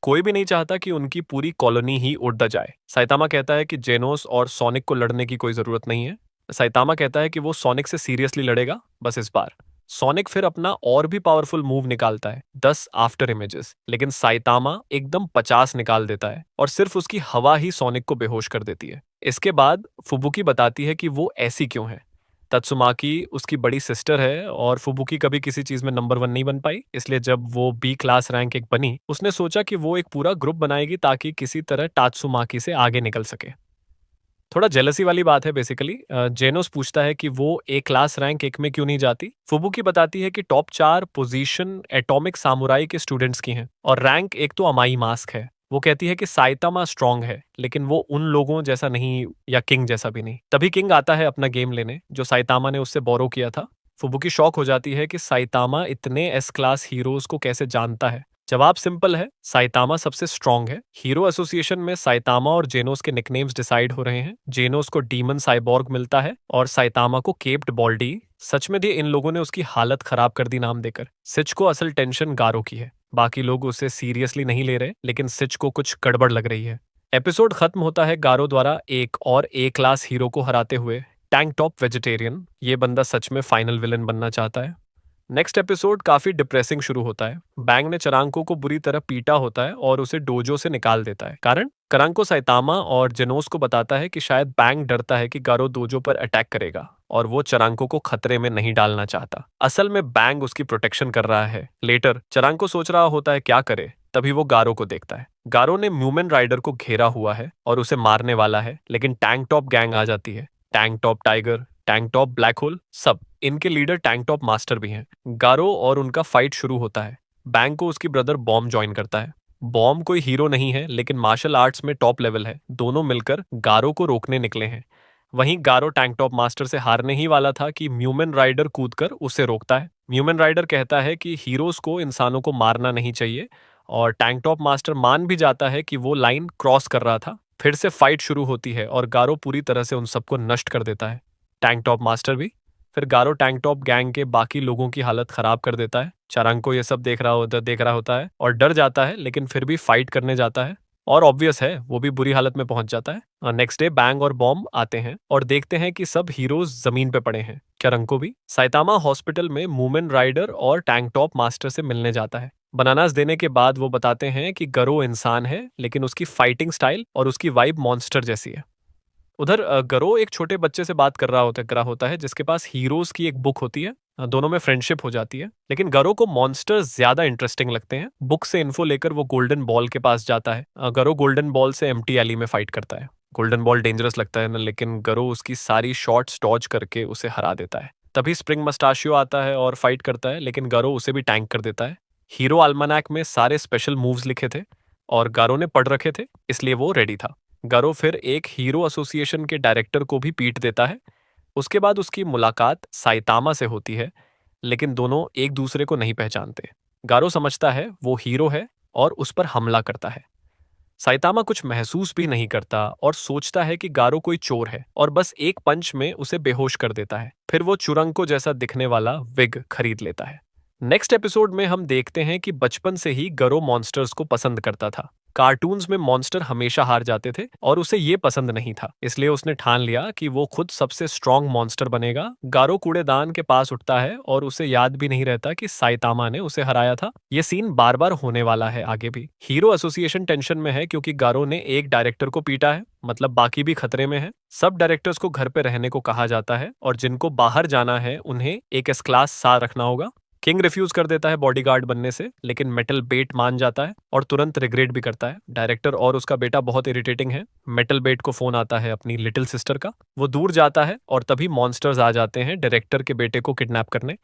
कोई भी नहीं चाहता कि उनकी पूरी कॉलोनी ही उड़ जाए। साइतामा कहता है कि जेनोस और सोनिक को लड़ने की कोई जरूरत नहीं है। साइतामा कहता है कि वो सोनिक से सीरियसली लड़ेगा, बस इस बार। सोनिक फिर अपना और भी पावरफुल मूव निकालता है, 10 आफ्टर इमेजेस, लेकिन साइतामा एकदम 50 निकाल देता है और सिर्फ उसकी हवा ही सोनिक को बेहोश कर देती है। इसके बाद फुबुकी बताती है कि वो ऐसी क्यों है। तत्सुमाकी उसकी बड़ी सिस्टर है और फुबुकी कभी किसी चीज में नंबर 1 नहीं बन पाई, इसलिए जब वो बी क्लास रैंक एक बनी, उसने सोचा कि वो एक पूरा ग्रुप बनाएगी ताकि किसी तरह तात्सुमाकी से आगे निकल सके। थोड़ा जेलसी वाली बात है बेसिकली। जेनोस पूछता है कि वो ए क्लास रैंक एक में क्यों नहीं जाती। फुबुकी बताती है कि टॉप 4 पोजीशन एटॉमिक सामुराई के स्टूडेंट्स की हैं और रैंक एक तो अमाई मास्क है। वो कहती है कि साइतामा स्ट्रांग है, लेकिन वो उन लोगों जैसा नहीं, या किंग जैसा भी नहीं। तभी किंग आता है अपना गेम लेने, जो साइतामा ने उससे बोरो किया था। फुबुकी शॉक हो जाती है कि साइतामा इतने एस क्लास हीरोज को कैसे जानता है। जवाब सिंपल है, साइतामा सबसे स्ट्रांग है। हीरो एसोसिएशन में साइतामा और जेनोस के निकनेम्स डिसाइड हो रहे हैं। जेनोस को डीमन साइबॉर्ग मिलता है और साइतामा को केप्ड बॉल्डी। सच में भी इन लोगों ने उसकी हालत खराब कर दी नाम देकर। सिच को असल टेंशन गारो की है। बाकी लोग उसे सीरियसली नहीं ले रहे, लेकिन सिच को कुछ गड़बड़ लग रही है। एपिसोड खत्म होता है गारो द्वारा एक और ए क्लास हीरो को हराते हुए। टैंक टॉप वेजिटेरियन, ये बंदा सच में फाइनल विलन बनना चाहता है। नेक्स्ट एपिसोड काफी डिप्रेसिंग शुरू होता है। बैंग ने चरांको को बुरी तरह पीटा होता है और उसे डोजो से निकाल देता है। कारण करांको साइतामा और जेनोस को बताता है कि शायद बैंग डरता है कि गारो डोजो पर अटैक करेगा और वो चरांको को खतरे में नहीं डालना चाहता। असल में बैंग उसकी प्रोटेक्शन कर रहा है। लेटर चरांको सोच रहा होता है क्या करे, तभी वो गारो को देखता है। गारो ने म्यूमन राइडर को घेरा हुआ है और उसे मारने वाला है, लेकिन टैंक टॉप गैंग आ जाती है। Tank top tiger, tank top black hole, सब। इनके लीडर टैंक टॉप मास्टर भी हैं। गारो और उनका फाइट शुरू होता है। बैंग को उसकी ब्रदर बॉम्ब ज्वाइन करता है। बॉम्ब कोई हीरो नहीं है, लेकिन मार्शल आर्ट्स में टॉप लेवल है। दोनों मिलकर गारो को रोकने निकले हैं। वहीं गारो टैंक टॉप मास्टर से हारने ही वाला था कि म्यूमन राइडर कूदकर उसे रोकता है। म्यूमन राइडर कहता है कि हीरोज को इंसानों को मारना नहीं चाहिए, और टैंक टॉप मास्टर मान भी जाता है कि वो लाइन क्रॉस कर रहा था। फिर से फाइट शुरू होती है और गारो पूरी तरह से उन सबको नष्ट कर देता है, टैंक टॉप मास्टर भी। फिर गारो टैंक टॉप गैंग के बाकी लोगों की हालत खराब कर देता है। चारांको ये सब देख रहा होता है और डर जाता है, लेकिन फिर भी फाइट करने जाता है और ऑब्वियस है वो भी बुरी हालत में पहुंच जाता है। नेक्स्ट डे बैंग और बॉम्ब आते हैं और देखते हैं कि सब हीरोज जमीन पे पड़े हैं। चारांको भी। साइतामा हॉस्पिटल में मूमेन राइडर और टैंक टॉप मास्टर से मिलने जाता है। बनानास देने के बाद वो बताते हैं कि गरो इंसान है, लेकिन उसकी फाइटिंग स्टाइल और उसकी वाइब मॉन्स्टर जैसी है। उधर गरो एक छोटे बच्चे से बात कर रहा होता है जिसके पास हीरोज की एक बुक होती है। दोनों में फ्रेंडशिप हो जाती है, लेकिन गरो को मॉन्स्टर्स ज्यादा इंटरेस्टिंग लगते हैं। बुक से इन्फो लेकर वो गोल्डन बॉल के पास जाता है। गरो गोल्डन बॉल से एम्प्टी एली में फाइट करता है। गोल्डन बॉल डेंजरस लगता है ना, लेकिन गरो उसकी सारी शॉट्स डॉज करके उसे हरा देता है। तभी स्प्रिंग मस्टाशियो आता है और फाइट करता है, लेकिन गरो उसे भी टैंक कर देता है। हीरो अल्मानैक में सारे स्पेशल मूव्स लिखे थे और गारो ने पढ़ रखे थे, इसलिए वो रेडी था। गारो फिर एक हीरो एसोसिएशन के डायरेक्टर को भी पीट देता है। उसके बाद उसकी मुलाकात साइतामा से होती है, लेकिन दोनों एक दूसरे को नहीं पहचानते। गारो समझता है वो हीरो है और उस पर हमला करता है। साइतामा कुछ महसूस भी नहीं करता और सोचता है कि गारो कोई चोर है और बस एक पंच में उसे बेहोश कर देता है। फिर वो चुरंको जैसा दिखने वाला विग खरीद लेता है। नेक्स्ट एपिसोड में हम देखते हैं कि बचपन से ही गरो मॉन्स्टर्स को पसंद करता था। कार्टून्स में मॉन्स्टर हमेशा हार जाते थे और उसे ये पसंद नहीं था, इसलिए उसने ठान लिया कि वो खुद सबसे स्ट्रॉन्ग मॉन्स्टर बनेगा। गारो कूड़ेदान के पास उठता है और उसे याद भी नहीं रहता कि साइतामा ने उसे हराया था। ये सीन बार बार होने वाला है आगे भी। हीरो एसोसिएशन टेंशन में है क्योंकि गारो ने एक डायरेक्टर को पीटा है, मतलब बाकी भी खतरे में है। सब डायरेक्टर्स को घर पे रहने को कहा जाता है और जिनको बाहर जाना है उन्हें एक एस क्लास सा रखना होगा। किंग रिफ्यूज कर देता है बॉडीगार्ड बनने से, लेकिन मेटल बेट मान जाता है और तुरंत रिग्रेट भी करता है। डायरेक्टर और उसका बेटा बहुत इरिटेटिंग है। मेटल बेट को फोन आता है अपनी लिटिल सिस्टर का। वो दूर जाता है और तभी मॉन्स्टर्स आ जाते हैं डायरेक्टर के बेटे को किडनैप करने।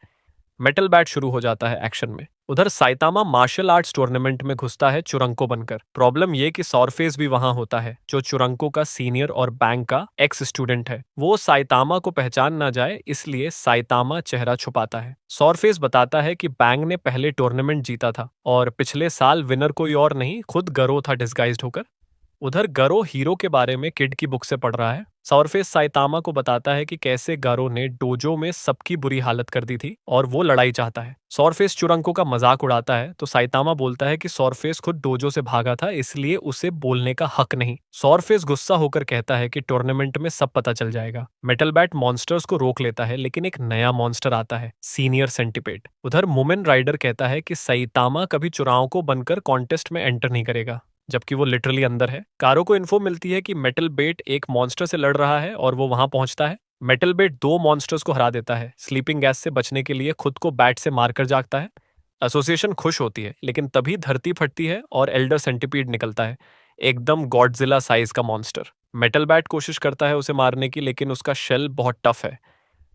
मेटल बैट शुरू हो जाता है एक्शन में। उधर साइतामा मार्शल आर्ट्स टूर्नामेंट में घुसता है चुरंको बनकर। प्रॉब्लम ये कि सॉरफेस भी वहां होता है, जो चुरंको का सीनियर और बैंक का एक्स स्टूडेंट है। वो साइतामा को पहचान ना जाए इसलिए साइतामा चेहरा छुपाता है। सॉरफेस बताता है कि बैंग ने पहले टूर्नामेंट जीता था और पिछले साल विनर कोई और नहीं, खुद गरो था डिस्गाइज्ड होकर। उधर गरो हीरो के बारे में किड की बुक से पढ़ रहा है। सॉरफेस साइतामा को बताता है कि कैसे गारो ने डोजो में सबकी बुरी हालत कर दी थी और वो लड़ाई चाहता है। सॉरफेस चुरंको का मजाक उड़ाता है तो साइतामा बोलता है कि सॉरफेस खुद डोजो से भागा था, इसलिए उसे बोलने का हक नहीं। सॉरफेस गुस्सा होकर कहता है कि टूर्नामेंट में सब पता चल जाएगा। मेटल बैट मॉन्स्टर्स को रोक लेता है, लेकिन एक नया मॉन्स्टर आता है, सीनियर सेंटिपेड। उधर वुमेन राइडर कहता है कि साइतामा कभी चुराओं बनकर कॉन्टेस्ट में एंटर नहीं करेगा, जबकि वो लिटरली अंदर है। कारो को इन्फो मिलती है कि मेटल बेट एक मॉन्स्टर से लड़ रहा है और वो वहां पहुंचता है। मेटल बेट दो मॉन्स्टर्स को हरा देता है। स्लीपिंग गैस से बचने के लिए खुद को बैट से मारकर जागता है। एसोसिएशन खुश होती है, लेकिन तभी धरती फटती है और एल्डर सेंटिपीड निकलता है, एकदम गॉडजिला साइज का मॉन्स्टर। मेटल बैट कोशिश करता है उसे मारने की, लेकिन उसका शेल बहुत टफ है।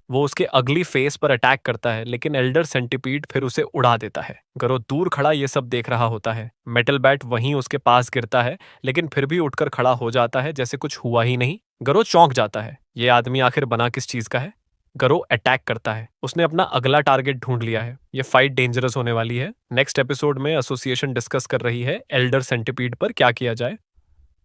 वो उसके अगली फेस पर अटैक करता है, लेकिन एल्डर सेंटिपीड फिर उसे उड़ा देता है। गरो दूर खड़ा ये सब देख रहा होता है। मेटल बैट वहीं उसके पास गिरता है, लेकिन फिर भी उठकर खड़ा हो जाता है जैसे कुछ हुआ ही नहीं। गरो चौंक जाता है, ये आदमी आखिर बना किस चीज का है। गरो अटैक करता है, उसने अपना अगला टारगेट ढूंढ लिया है। ये फाइट डेंजरस होने वाली है। नेक्स्ट एपिसोड में एसोसिएशन डिस्कस कर रही है एल्डर सेंटिपीड पर क्या किया जाए।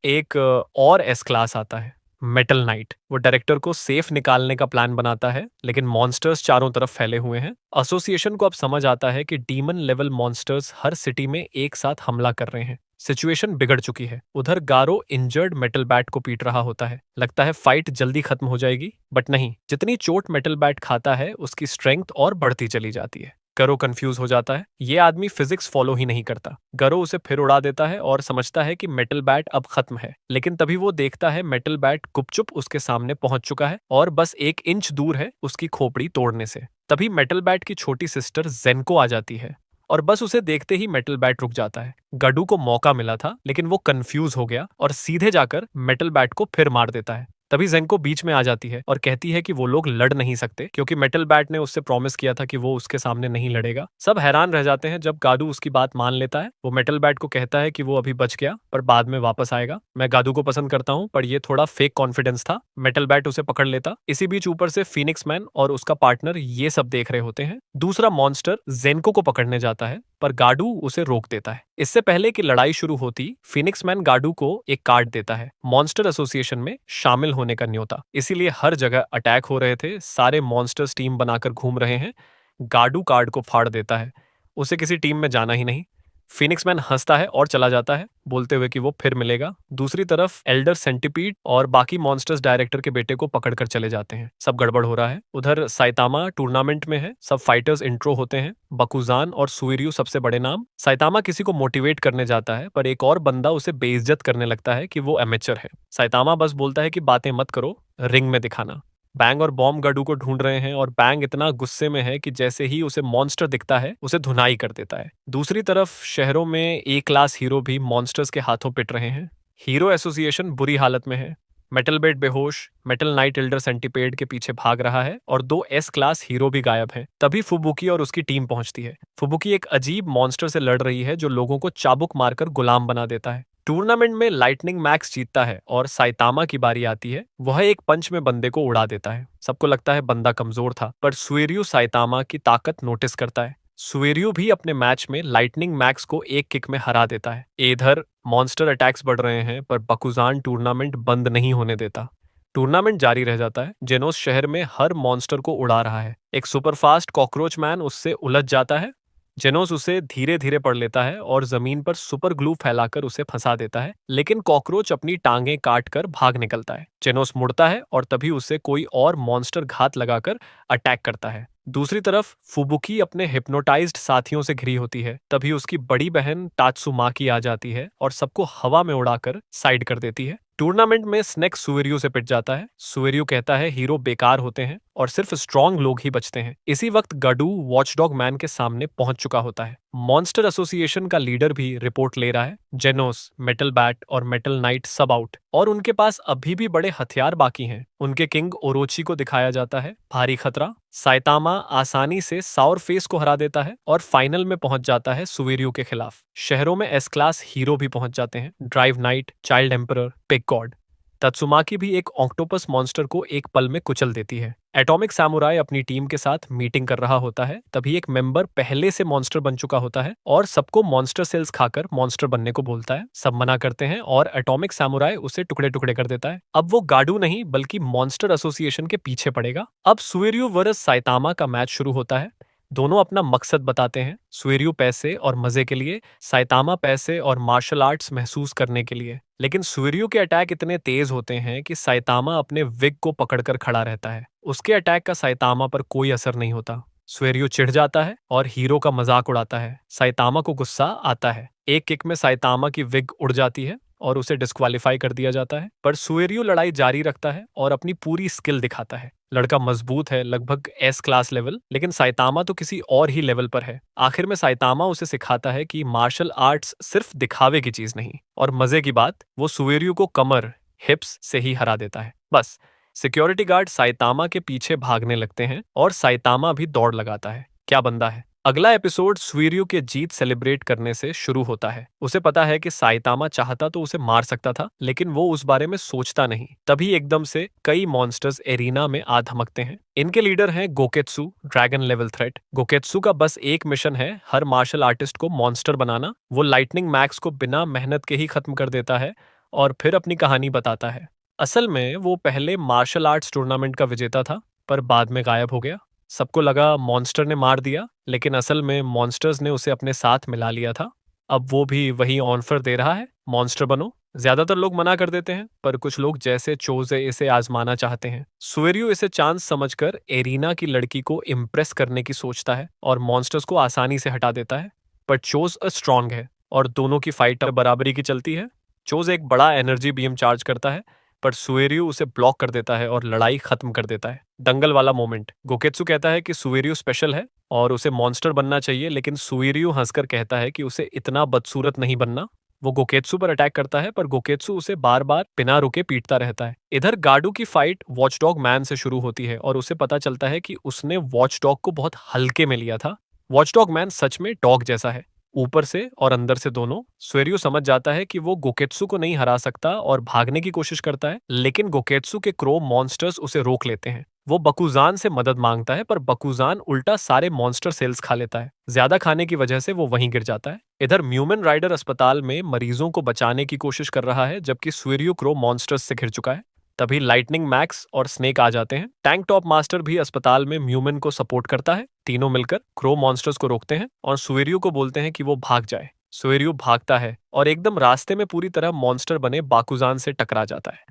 एक और एस क्लास आता है, मेटल नाइट। वो डायरेक्टर को सेफ निकालने का प्लान बनाता है, लेकिन मॉन्स्टर्स चारों तरफ फैले हुए हैं। एसोसिएशन को अब समझ आता है कि डीमन लेवल मॉन्स्टर्स हर सिटी में एक साथ हमला कर रहे हैं। सिचुएशन बिगड़ चुकी है। उधर गारो इंजर्ड मेटल बैट को पीट रहा होता है। लगता है फाइट जल्दी खत्म हो जाएगी, बट नहीं, जितनी चोट मेटल बैट खाता है उसकी स्ट्रेंथ और बढ़ती चली जाती है। गरो कंफ्यूज हो जाता है, ये आदमी फिजिक्स फॉलो ही नहीं करता। गरो उसे फिर उड़ा देता है और समझता है कि मेटल बैट अब खत्म है, लेकिन तभी वो देखता है मेटल बैट गुपचुप उसके सामने पहुंच चुका है और बस 1 इंच दूर है उसकी खोपड़ी तोड़ने से। तभी मेटल बैट की छोटी सिस्टर जेनको आ जाती है और बस उसे देखते ही मेटल बैट रुक जाता है। गाडू को मौका मिला था, लेकिन वो कंफ्यूज हो गया और सीधे जाकर मेटल बैट को फिर मार देता है। तभी जेंको बीच में आ जाती है और कहती है कि वो लोग लड़ नहीं सकते क्योंकि मेटल बैट ने उससे प्रॉमिस किया था कि वो उसके सामने नहीं लड़ेगा। सब हैरान रह जाते हैं जब गादू उसकी बात मान लेता है। वो मेटल बैट को कहता है कि वो अभी बच गया पर बाद में वापस आएगा। मैं गादू को पसंद करता हूँ, पर ये थोड़ा फेक कॉन्फिडेंस था। मेटल बैट उसे पकड़ लेता। इसी बीच ऊपर से फिनिक्स मैन और उसका पार्टनर ये सब देख रहे होते हैं। दूसरा मॉन्स्टर जेनको को पकड़ने जाता है, पर गाडू उसे रोक देता है। इससे पहले कि लड़ाई शुरू होती, फिनिक्स मैन गाडू को एक कार्ड देता है, मॉन्स्टर एसोसिएशन में शामिल होने का न्योता। इसीलिए हर जगह अटैक हो रहे थे, सारे मॉन्स्टर्स टीम बनाकर घूम रहे हैं। गाडू कार्ड को फाड़ देता है, उसे किसी टीम में जाना ही नहीं। फिनिक्स मैन हंसता है और चला जाता है, बोलते हुए कि वो फिर मिलेगा। दूसरी तरफ एल्डर सेंटिपीड और बाकी मॉन्स्टर्स डायरेक्टर के बेटे को पकड़कर चले जाते हैं। सब गड़बड़ हो रहा है। उधर साइतामा टूर्नामेंट में है। सब फाइटर्स इंट्रो होते हैं। बकुजान और सुइर्यू सबसे बड़े नाम। साइतामा किसी को मोटिवेट करने जाता है, पर एक और बंदा उसे बेइज्जत करने लगता है कि वो एमेचर है। साइतामा बस बोलता है कि बातें मत करो, रिंग में दिखाना। बैंग और बॉम्ब गडू को ढूंढ रहे हैं और बैंग इतना गुस्से में है कि जैसे ही उसे मॉन्स्टर दिखता है उसे धुनाई कर देता है। दूसरी तरफ शहरों में ए क्लास हीरो भी मॉन्स्टर्स के हाथों पिट रहे हैं। हीरो एसोसिएशन बुरी हालत में है। मेटल बेट बेहोश, मेटल नाइट एल्डर सेंटीपेड के पीछे भाग रहा है और दो एस क्लास हीरो भी गायब हैं। तभी फुबुकी और उसकी टीम पहुंचती है। फुबुकी एक अजीब मॉन्स्टर से लड़ रही है जो लोगों को चाबुक मारकर गुलाम बना देता है। टूर्नामेंट में लाइटनिंग मैक्स जीतता है और साइतामा की बारी आती है। वह एक पंच में बंदे को उड़ा देता है। सबको लगता है बंदा कमजोर था, पर सुएरियो साइतामा की ताकत नोटिस करता है। सुएरियो भी अपने मैच में लाइटनिंग मैक्स को एक किक में हरा देता है। इधर मॉन्स्टर अटैक्स बढ़ रहे हैं, पर बकुजान टूर्नामेंट बंद नहीं होने देता। टूर्नामेंट जारी रह जाता है। जेनोस शहर में हर मॉन्स्टर को उड़ा रहा है। एक सुपरफास्ट कॉकरोच मैन उससे उलझ जाता है। जेनोस उसे धीरे धीरे पढ़ लेता है और जमीन पर सुपर ग्लू फैलाकर उसे फंसा देता है, लेकिन कॉकरोच अपनी टांगें काट कर भाग निकलता है। जेनोस मुड़ता है और तभी उसे कोई और मॉन्स्टर घात लगाकर अटैक करता है। दूसरी तरफ फुबुकी अपने हिप्नोटाइज्ड साथियों से घिरी होती है। तभी उसकी बड़ी बहन तात्सुमाकी आ जाती है और सबको हवा में उड़ाकर साइड कर देती है। टूर्नामेंट में स्नेक सुएरियो से पिट जाता है। सुएरियो कहता है हीरो बेकार होते हैं और सिर्फ स्ट्रॉन्ग लोग ही बचते हैं। इसी वक्त गडू वॉचडॉग मैन के सामने पहुंच चुका होता है। मॉन्स्टर एसोसिएशन का लीडर भी रिपोर्ट ले रहा है। जेनोस, मेटल बैट और मेटल नाइट सब आउट और उनके पास अभी भी बड़े हथियार बाकी हैं। उनके किंग ओरोची को दिखाया जाता है भारी खतरा। साइतामा आसानी से साउर फेस को हरा देता है और फाइनल में पहुंच जाता है सुवेरियो के खिलाफ। शहरों में एस क्लास हीरो भी पहुंच जाते हैं। Drive knight, child emperor, pig god. Tatsumaki भी एक ऑक्टोपस मॉन्स्टर को एक पल में कुचल देती है। एटॉमिक सैमुराई अपनी टीम के साथ मीटिंग कर रहा होता है। तभी एक मेंबर पहले से मॉन्स्टर बन चुका होता है और सबको मॉन्स्टर सेल्स खाकर मॉन्स्टर बनने को बोलता है। सब मना करते हैं और एटॉमिक सैमुराई उसे टुकड़े टुकड़े कर देता है। अब वो गाडू नहीं बल्कि मॉन्स्टर एसोसिएशन के पीछे पड़ेगा। अब सुएरियो वर्सेस साइतामा का मैच शुरू होता है। दोनों अपना मकसद बताते हैं। सुएरियो पैसे और मजे के लिए, साइतामा पैसे और मार्शल आर्ट्स महसूस करने के लिए। लेकिन सुएरियो के अटैक इतने तेज होते हैं कि साइतामा अपने विग को पकड़कर खड़ा रहता है। उसके अटैक का साइतामा पर कोई असर नहीं होता। सुएरियो चिढ़ जाता है और हीरो का मजाक उड़ाता है। साइतामा को गुस्सा आता है। एक किक में साइतामा की विग उड़ जाती है और उसे डिस्क्वालीफाई कर दिया जाता है, पर सुएरियो लड़ाई जारी रखता है और अपनी पूरी स्किल दिखाता है। लड़का मजबूत है, लगभग एस क्लास लेवल, लेकिन साइतामा तो किसी और ही लेवल पर है। आखिर में साइतामा उसे सिखाता है कि मार्शल आर्ट्स सिर्फ दिखावे की चीज नहीं। और मजे की बात, वो सुएरियो को कमर, हिप्स से ही हरा देता है। बस सिक्योरिटी गार्ड साइतामा के पीछे भागने लगते हैं और साइतामा भी दौड़ लगाता है। क्या बंदा है। अगला एपिसोड सुएरियो के जीत सेलिब्रेट करने से शुरू होता है। उसे पता है कि साइतामा चाहता तो उसे मार सकता था, लेकिन वो उस बारे में सोचता नहीं। तभी एकदम से कई मॉन्स्टर्स एरिना में आ धमकते हैं। इनके लीडर हैं गोकेत्सु, ड्रैगन लेवल थ्रेट। गोकेत्सु का बस एक मिशन है, हर मार्शल आर्टिस्ट को मॉन्स्टर बनाना। वो लाइटनिंग मैक्स को बिना मेहनत के ही खत्म कर देता है और फिर अपनी कहानी बताता है। असल में वो पहले मार्शल आर्ट्स टूर्नामेंट का विजेता था, पर बाद में गायब हो गया। सबको लगा मॉन्स्टर ने मार दिया, लेकिन असल में मॉन्स्टर्स ने उसे अपने साथ मिला लिया था। अब वो भी वही ऑफर दे रहा है, मॉन्स्टर बनो। ज्यादातर लोग मना कर देते हैं, पर कुछ लोग जैसे चोजे इसे आजमाना चाहते हैं। सुएरियो इसे चांस समझकर एरिना की लड़की को इम्प्रेस करने की सोचता है और मॉन्स्टर्स को आसानी से हटा देता है। पर चोज स्ट्रांग है और दोनों की फाइट बराबरी की चलती है। चोज एक बड़ा एनर्जी बीम चार्ज करता है, पर सुएरियो उसे ब्लॉक कर देता है और लड़ाई खत्म कर देता है। दंगल वाला मोमेंट। गोकेत्सु कहता है कि सुएरियो स्पेशल है और उसे मॉन्स्टर बनना चाहिए, लेकिन सुएरियो हंसकर कहता है कि उसे इतना बदसूरत नहीं बनना। वो गोकेत्सु पर अटैक करता है, पर गोकेत्सु उसे बार बार बिना रुके पीटता रहता है। इधर गाडू की फाइट वॉचडॉग मैन से शुरू होती है और उसे पता चलता है कि उसने वॉचडॉग को बहुत हल्के में लिया था। वॉचडॉग मैन सच में डॉग जैसा है, ऊपर से और अंदर से दोनों। सुएरियो समझ जाता है कि वो गोकेत्सु को नहीं हरा सकता और भागने की कोशिश करता है, लेकिन गोकेत्सु के क्रो मॉन्स्टर्स उसे रोक लेते हैं। वो बकुजान से मदद मांगता है, पर बकुजान उल्टा सारे मॉन्स्टर सेल्स खा लेता है। ज्यादा खाने की वजह से वो वहीं गिर जाता है। इधर म्यूमन राइडर अस्पताल में मरीजों को बचाने की कोशिश कर रहा है, जबकि सुएरियो क्रो मॉन्स्टर्स से घिर चुका है। तभी लाइटनिंग मैक्स और स्नेक आ जाते हैं। टैंक टॉप मास्टर भी अस्पताल में म्यूमन को सपोर्ट करता है। तीनों मिलकर क्रो मॉन्स्टर्स को रोकते हैं और सुएरियो को बोलते हैं कि वो भाग जाए। सुएरियो भागता है और एकदम रास्ते में पूरी तरह मॉन्स्टर बने बाकुजान से टकरा जाता है।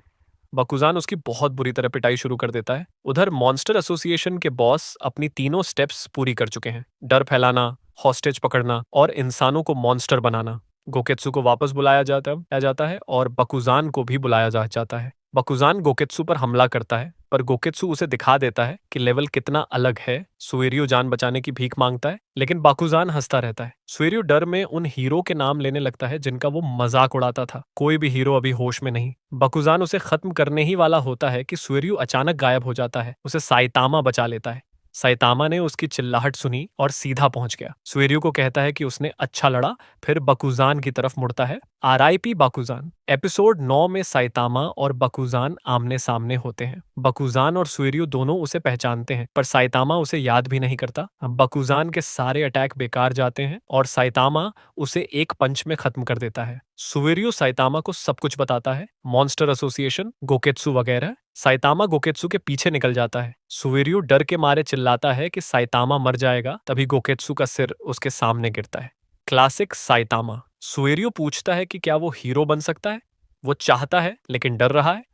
बाकुजान उसकी बहुत बुरी तरह पिटाई शुरू कर देता है। उधर मॉन्स्टर एसोसिएशन के बॉस अपनी तीनों स्टेप्स पूरी कर चुके हैं। डर फैलाना, हॉस्टेज पकड़ना और इंसानों को मॉन्स्टर बनाना। गोकेत्सु को वापस बुलाया जाता है और बकुजान को भी बुलाया जाता है। बकुजान गोकेत्सु पर हमला करता है, पर गोकेत्सु उसे दिखा देता है कि लेवल कितना अलग है। सुएरियो जान बचाने की भीख मांगता है, लेकिन बाकुजान हंसता रहता है। सुएरियो डर में उन हीरो के नाम लेने लगता है जिनका वो मजाक उड़ाता था। कोई भी हीरो अभी होश में नहीं। बाकुजान उसे खत्म करने ही वाला होता है कि सुएरियो अचानक गायब हो जाता है। उसे साइतामा बचा लेता है। साइतामा ने उसकी चिल्लाहट सुनी और सीधा पहुंच गया। सुएरियो को कहता है कि उसने अच्छा लड़ा, फिर बाकुजान की तरफ मुड़ता है। आरआईपी बाकुजान। एपिसोड 9 में साइतामा और बाकुजान आमने सामने होते हैं। बाकुजान और सुएरियो दोनों उसे पहचानते हैं, पर साइतामा उसे याद भी नहीं करता। बाकुजान के सारे अटैक बेकार जाते हैं और साइतामा उसे एक पंच में खत्म कर देता है। सुएरियो साइतामा को सब कुछ बताता है, मॉन्स्टर एसोसिएशन, गोकेत्सु वगैरह। साइतामा गोकेत्सु के पीछे निकल जाता है। सुएरियो डर के मारे चिल्लाता है कि साइतामा मर जाएगा, तभी गोकेत्सु का सिर उसके सामने गिरता है। Classic Saitama. सुएरियो पूछता है कि क्या वो हीरो बन सकता है। वो चाहता है लेकिन डर रहा है।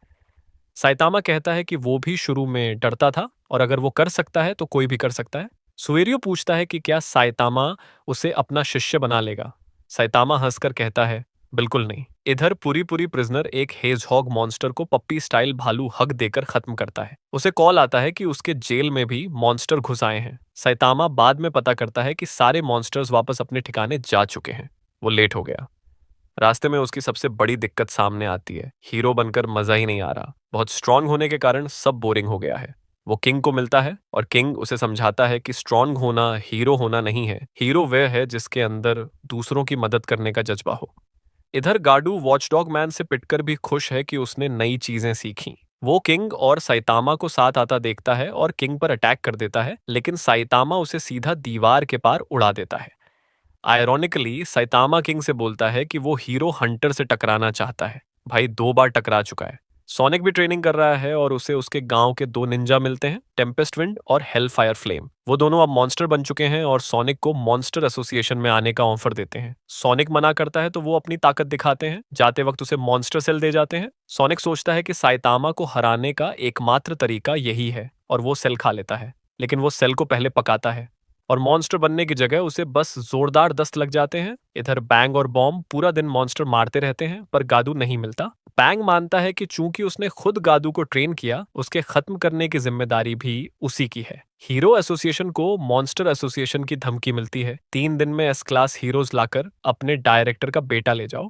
साइतामा कहता है कि वो भी शुरू में डरता था और अगर वो कर सकता है तो कोई भी कर सकता है। सुएरियो पूछता है कि क्या साइतामा उसे अपना शिष्य बना लेगा। साइतामा हंसकर कहता है, बिल्कुल नहीं। इधर पूरी पूरी प्रिजनर एक हेजहॉग मॉन्स्टर को पप्पी स्टाइल भालू हग देकर खत्म करता है। उसे कॉल आता है कि उसके जेल में भी मॉन्स्टर घुस आए हैं। साइतामा बाद में पता करता है कि सारे मॉन्स्टर्स वापस अपने ठिकाने जा चुके हैं। वो लेट हो गया। रास्ते में उसकी सबसे बड़ी दिक्कत सामने आती है। हीरो बनकर मजा ही नहीं आ रहा। बहुत स्ट्रांग होने के कारण सब बोरिंग हो गया है। वो किंग को मिलता है और किंग उसे समझाता है कि स्ट्रांग होना हीरो होना नहीं है। हीरो वह है जिसके अंदर दूसरों की मदद करने का जज्बा हो। इधर गाडू वॉचडॉग मैन से पिटकर भी खुश है कि उसने नई चीजें सीखी। वो किंग और साइतामा को साथ आता देखता है और किंग पर अटैक कर देता है, लेकिन साइतामा उसे सीधा दीवार के पार उड़ा देता है। आयरॉनिकली साइतामा किंग से बोलता है कि वो हीरो हंटर से टकराना चाहता है। भाई 2 बार टकरा चुका है। सोनिक भी ट्रेनिंग कर रहा है और उसे उसके गांव के 2 निंजा मिलते हैं, टेम्पेस्ट विंड और हेल फायर फ्लेम। वो दोनों अब मॉन्स्टर बन चुके हैं और सोनिक को मॉन्स्टर एसोसिएशन में आने का ऑफर देते हैं। सोनिक मना करता है तो वो अपनी ताकत दिखाते हैं। जाते वक्त उसे मॉन्स्टर सेल दे जाते हैं। सोनिक सोचता है कि साइतामा को हराने का एकमात्र तरीका यही है और वो सेल खा लेता है, लेकिन वो सेल को पहले पकाता है और मॉन्स्टर बनने की जगह उसे बस जोरदार दस्त लग जाते हैं। इधर बैंग और बॉम्ब पूरा दिन मॉन्स्टर मारते रहते हैं, पर गादू नहीं मिलता। बैंग मानता है कि चूंकि उसने खुद गादू को ट्रेन किया, उसके खत्म करने की जिम्मेदारी भी उसी की है। हीरो एसोसिएशन को मॉन्स्टर एसोसिएशन की धमकी मिलती है, 3 दिन में एस क्लास हीरोज लाकर अपने डायरेक्टर का बेटा ले जाओ।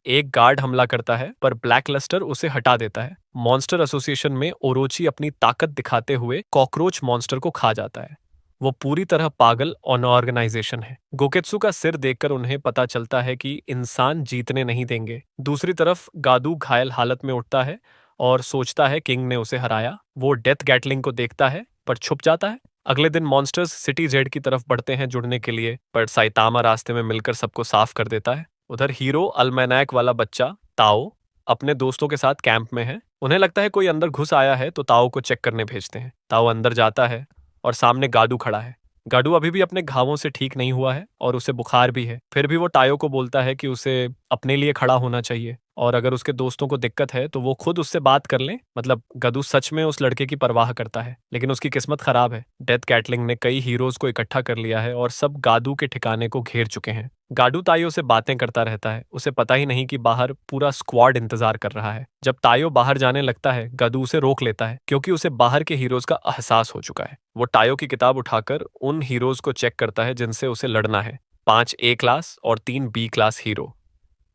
एक गार्ड हमला करता है, पर ब्लैक लस्टर उसे हटा देता है। मॉन्स्टर एसोसिएशन में ओरोची अपनी ताकत दिखाते हुए कॉकरोच मॉन्स्टर को खा जाता है। वो पूरी तरह पागल ऑर्गेनाइजेशन है। गोकेत्सु का सिर देखकर उन्हें पता चलता है कि इंसान जीतने नहीं देंगे। दूसरी तरफ गादू घायल हालत में उठता है और सोचता है किंग ने उसे हराया। वो डेथ गैटलिंग को देखता है पर छुप जाता है। अगले दिन मॉन्स्टर्स सिटी जेड की तरफ बढ़ते हैं जुड़ने के लिए, पर साइतामा रास्ते में मिलकर सबको साफ कर देता है। उधर हीरो अल्मेनाक वाला बच्चा ताओ अपने दोस्तों के साथ कैंप में है। उन्हें लगता है कोई अंदर घुस आया है तो ताओ को चेक करने भेजते हैं। ताओ अंदर जाता है और सामने गाडू खड़ा है। गाडू अभी भी अपने घावों से ठीक नहीं हुआ है और उसे बुखार भी है। फिर भी वो तायो को बोलता है कि उसे अपने लिए खड़ा होना चाहिए और अगर उसके दोस्तों को दिक्कत है तो वो खुद उससे बात कर लें। मतलब गाडू सच में उस लड़के की परवाह करता है, लेकिन उसकी किस्मत खराब है। डेथ कैटलिंग ने कई हीरोज को इकट्ठा कर लिया है और सब गाडू के ठिकाने को घेर चुके हैं। गाडू तायो से बातें करता रहता है। उसे पता ही नहीं कि बाहर पूरा स्क्वाड इंतजार कर रहा है। जब तायो बाहर जाने लगता है, गाडू उसे रोक लेता है क्योंकि उसे बाहर के हीरोज का एहसास हो चुका है। वो तायो की किताब उठाकर उन हीरोज को चेक करता है जिनसे उसे लड़ना है। 5 ए क्लास और 3 बी क्लास हीरो।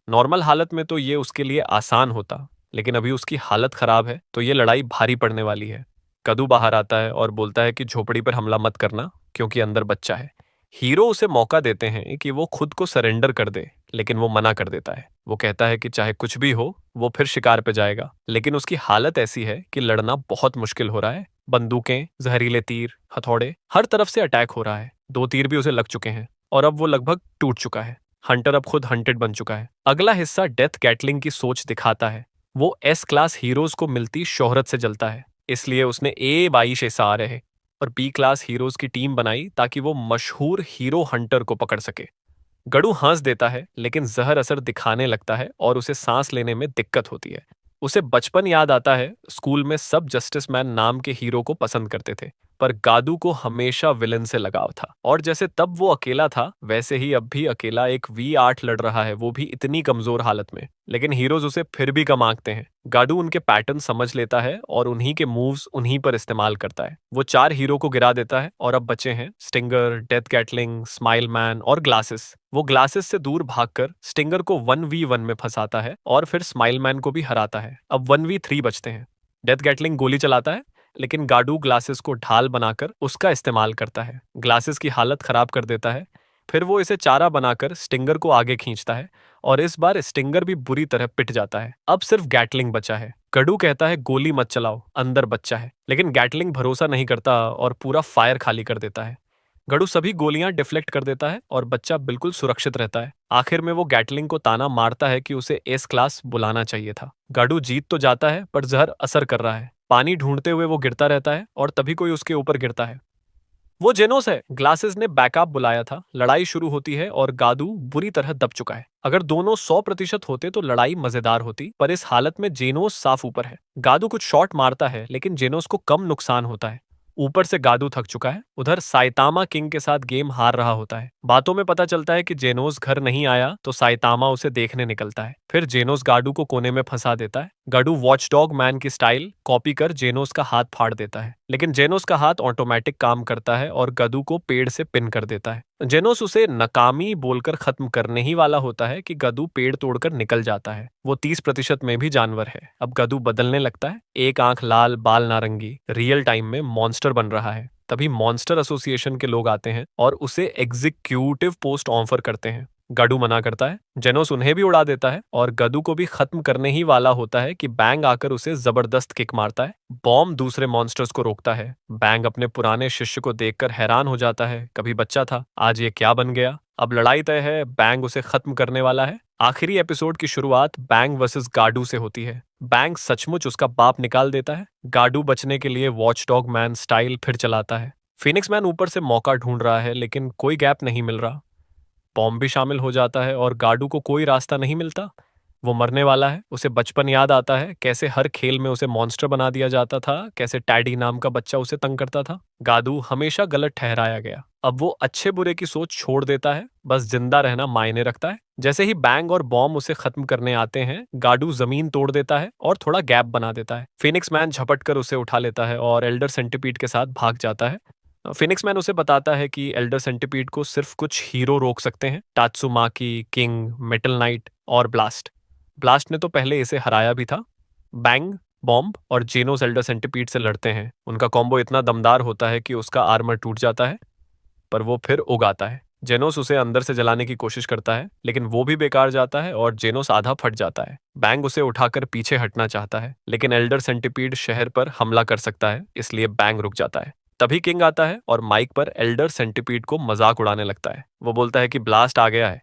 नॉर्मल हालत में तो ये उसके लिए आसान होता, लेकिन अभी उसकी हालत खराब है तो ये लड़ाई भारी पड़ने वाली है। कदू बाहर आता है और बोलता है कि झोपड़ी पर हमला मत करना क्योंकि अंदर बच्चा है। हीरो उसे मौका देते हैं कि वो खुद को सरेंडर कर दे, लेकिन वो मना कर देता है। वो कहता है कि चाहे कुछ भी हो वो फिर शिकार पे जाएगा, लेकिन उसकी हालत ऐसी है कि लड़ना बहुत मुश्किल हो रहा है। बंदूकें, जहरीले तीर, हथौड़े, हर तरफ से अटैक हो रहा है। 2 तीर भी उसे लग चुके हैं और अब वो लगभग टूट चुका है। हंटर अब खुद हंटेड बन चुका है। अगला हिस्सा डेथ कैटलिंग की सोच दिखाता है। वो एस क्लास हीरोज को मिलती शोहरत से जलता है, इसलिए उसने A22 और बी क्लास हीरोज की टीम बनाई ताकि वो मशहूर हीरो हंटर को पकड़ सके। गडू हंस देता है, लेकिन जहर असर दिखाने लगता है और उसे सांस लेने में दिक्कत होती है। उसे बचपन याद आता है। स्कूल में सब जस्टिस मैन नाम के हीरो को पसंद करते थे। पर गादू को हमेशा विलन से लगाव था, और जैसे तब वो अकेला था वैसे ही अब भी अकेला एक V8 लड़ रहा है, वो भी इतनी कमजोर हालत में। लेकिन हीरोज उसे फिर भी कम आंकते हैं। गाडू उनके पैटर्न समझ लेता है और उन्हीं के मूव्स उन्हीं पर इस्तेमाल करता है। वो 4 हीरो को गिरा देता है और अब बचे हैं स्टिंगर, डेथ कैटलिंग, स्माइल मैन और ग्लासेस। वो ग्लासेस से दूर भागकर स्टिंगर को 1v1 में फंसाता है और फिर स्माइल मैन को भी हराता है। अब 1v3 बचते हैं। डेथ कैटलिंग गोली चलाता है, लेकिन गाडू ग्लासेस को ढाल बनाकर उसका इस्तेमाल करता है। ग्लासेस की हालत खराब कर देता है। फिर वो इसे चारा बनाकर स्टिंगर को आगे खींचता है और इस बार स्टिंगर भी बुरी तरह पिट जाता है। अब सिर्फ गैटलिंग बचा है। गडू कहता है गोली मत चलाओ, अंदर बच्चा है, लेकिन गैटलिंग भरोसा नहीं करता और पूरा फायर खाली कर देता है। गडू सभी गोलियां डिफ्लेक्ट कर देता है और बच्चा बिल्कुल सुरक्षित रहता है। आखिर में वो गैटलिंग को ताना मारता है कि उसे एस क्लास बुलाना चाहिए था। गाडू जीत तो जाता है पर जहर असर कर रहा है। पानी ढूंढते हुए वो गिरता रहता है और तभी कोई उसके ऊपर गिरता है। वो जेनोस है। ग्लासेस ने बैकअप बुलाया था। लड़ाई शुरू होती है और गादू बुरी तरह दब चुका है। अगर दोनों 100% होते तो लड़ाई मजेदार होती, पर इस हालत में जेनोस साफ ऊपर है। गादू कुछ शॉट मारता है लेकिन जेनोस को कम नुकसान होता है। ऊपर से गादू थक चुका है। उधर साइतामा किंग के साथ गेम हार रहा होता है। बातों में पता चलता है कि जेनोस घर नहीं आया तो साइतामा उसे देखने निकलता है। फिर जेनोस गाडू को कोने में फंसा देता है। गाडू वॉचडॉग मैन की स्टाइल कॉपी कर जेनोस का हाथ फाड़ देता है, लेकिन जेनोस का हाथ ऑटोमेटिक काम करता है और गदू को पेड़ से पिन कर देता है। जेनोस उसे नाकामी बोलकर खत्म करने ही वाला होता है कि गदू पेड़ तोड़कर निकल जाता है। वो 30% में भी जानवर है। अब गदू बदलने लगता है। एक आंख लाल, बाल नारंगी, रियल टाइम में मॉन्स्टर बन रहा है। तभी मॉन्स्टर एसोसिएशन के लोग आते हैं और उसे एग्जीक्यूटिव पोस्ट ऑफर करते हैं। गडू मना करता है। जेनोस उन्हें भी उड़ा देता है और गदू को भी खत्म करने ही वाला होता है कि बैंग आकर उसे जबरदस्त किक मारता है। बॉम्ब दूसरे मॉन्स्टर्स को रोकता है। बैंग अपने पुराने शिष्य को देखकर हैरान हो जाता है। कभी बच्चा था, आज ये क्या बन गया। अब लड़ाई तय है। बैंग उसे खत्म करने वाला है। आखिरी एपिसोड की शुरुआत बैंग वर्सेस गाडू से होती है। बैंग सचमुच उसका बाप निकाल देता है। गाडू बचने के लिए वॉचडॉग मैन स्टाइल फिर चलाता है। फिनिक्स मैन ऊपर से मौका ढूंढ रहा है लेकिन कोई गैप नहीं मिल रहा। बॉम्ब भी शामिल हो जाता है और गाडू को कोई रास्ता नहीं मिलता। वो मरने वाला है। उसे बचपन याद आता है, कैसे हर खेल में उसे मॉन्स्टर बना दिया जाता था, कैसे टैडी नाम का बच्चा उसे तंग करता था। गाडू हमेशा गलत ठहराया गया। अब वो अच्छे बुरे की सोच छोड़ देता है, बस जिंदा रहना मायने रखता है। जैसे ही बैंग और बॉम्ब उसे खत्म करने आते हैं, गाडू जमीन तोड़ देता है और थोड़ा गैप बना देता है। फिनिक्स मैन झपट कर उसे उठा लेता है और एल्डर सेंटिपीड के साथ भाग जाता है। फिनिक्स मैन उसे बताता है कि एल्डर सेंटिपीड को सिर्फ कुछ हीरो रोक सकते हैं, टात्सुमाकी, किंग, मेटल नाइट और ब्लास्ट। ब्लास्ट ने तो पहले इसे हराया भी था। बैंग, बॉम्ब और जेनोस एल्डर सेंटिपीड से लड़ते हैं। उनका कॉम्बो इतना दमदार होता है कि उसका आर्मर टूट जाता है, पर वो फिर उगाता है। जेनोस उसे अंदर से जलाने की कोशिश करता है, लेकिन वो भी बेकार जाता है और जेनोस आधा फट जाता है। बैंग उसे उठाकर पीछे हटना चाहता है, लेकिन एल्डर सेंटिपीड शहर पर हमला कर सकता है, इसलिए बैंग रुक जाता है। तभी किंग आता है और माइक पर एल्डर सेंटिपीड को मजाक उड़ाने लगता है। वो बोलता है कि ब्लास्ट आ गया है।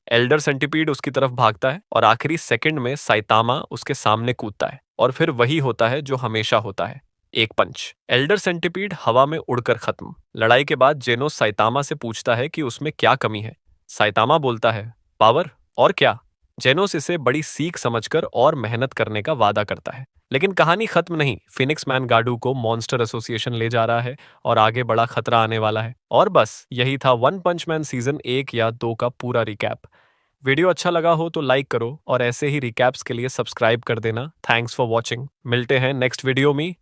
एल्डर सेंटिपीड उसकी तरफ भागता है और आखिरी सेकंड में साइतामा उसके सामने कूदता है और फिर वही होता है जो हमेशा होता है, एक पंच। एल्डर सेंटिपीड हवा में उड़कर खत्म। लड़ाई के बाद जेनोस साइतामा से पूछता है कि उसमें क्या कमी है। साइतामा बोलता है, पावर। और क्या। जेनोस इसे बड़ी सीख समझकर और मेहनत करने का वादा करता है। लेकिन कहानी खत्म नहीं। फिनिक्स मैन गाडू को मॉन्स्टर एसोसिएशन ले जा रहा है और आगे बड़ा खतरा आने वाला है। और बस यही था वन पंच मैन सीजन 1 या 2 का पूरा रिकैप। वीडियो अच्छा लगा हो तो लाइक करो और ऐसे ही रिकैप्स के लिए सब्सक्राइब कर देना। Thanks for watching. मिलते हैं नेक्स्ट वीडियो में।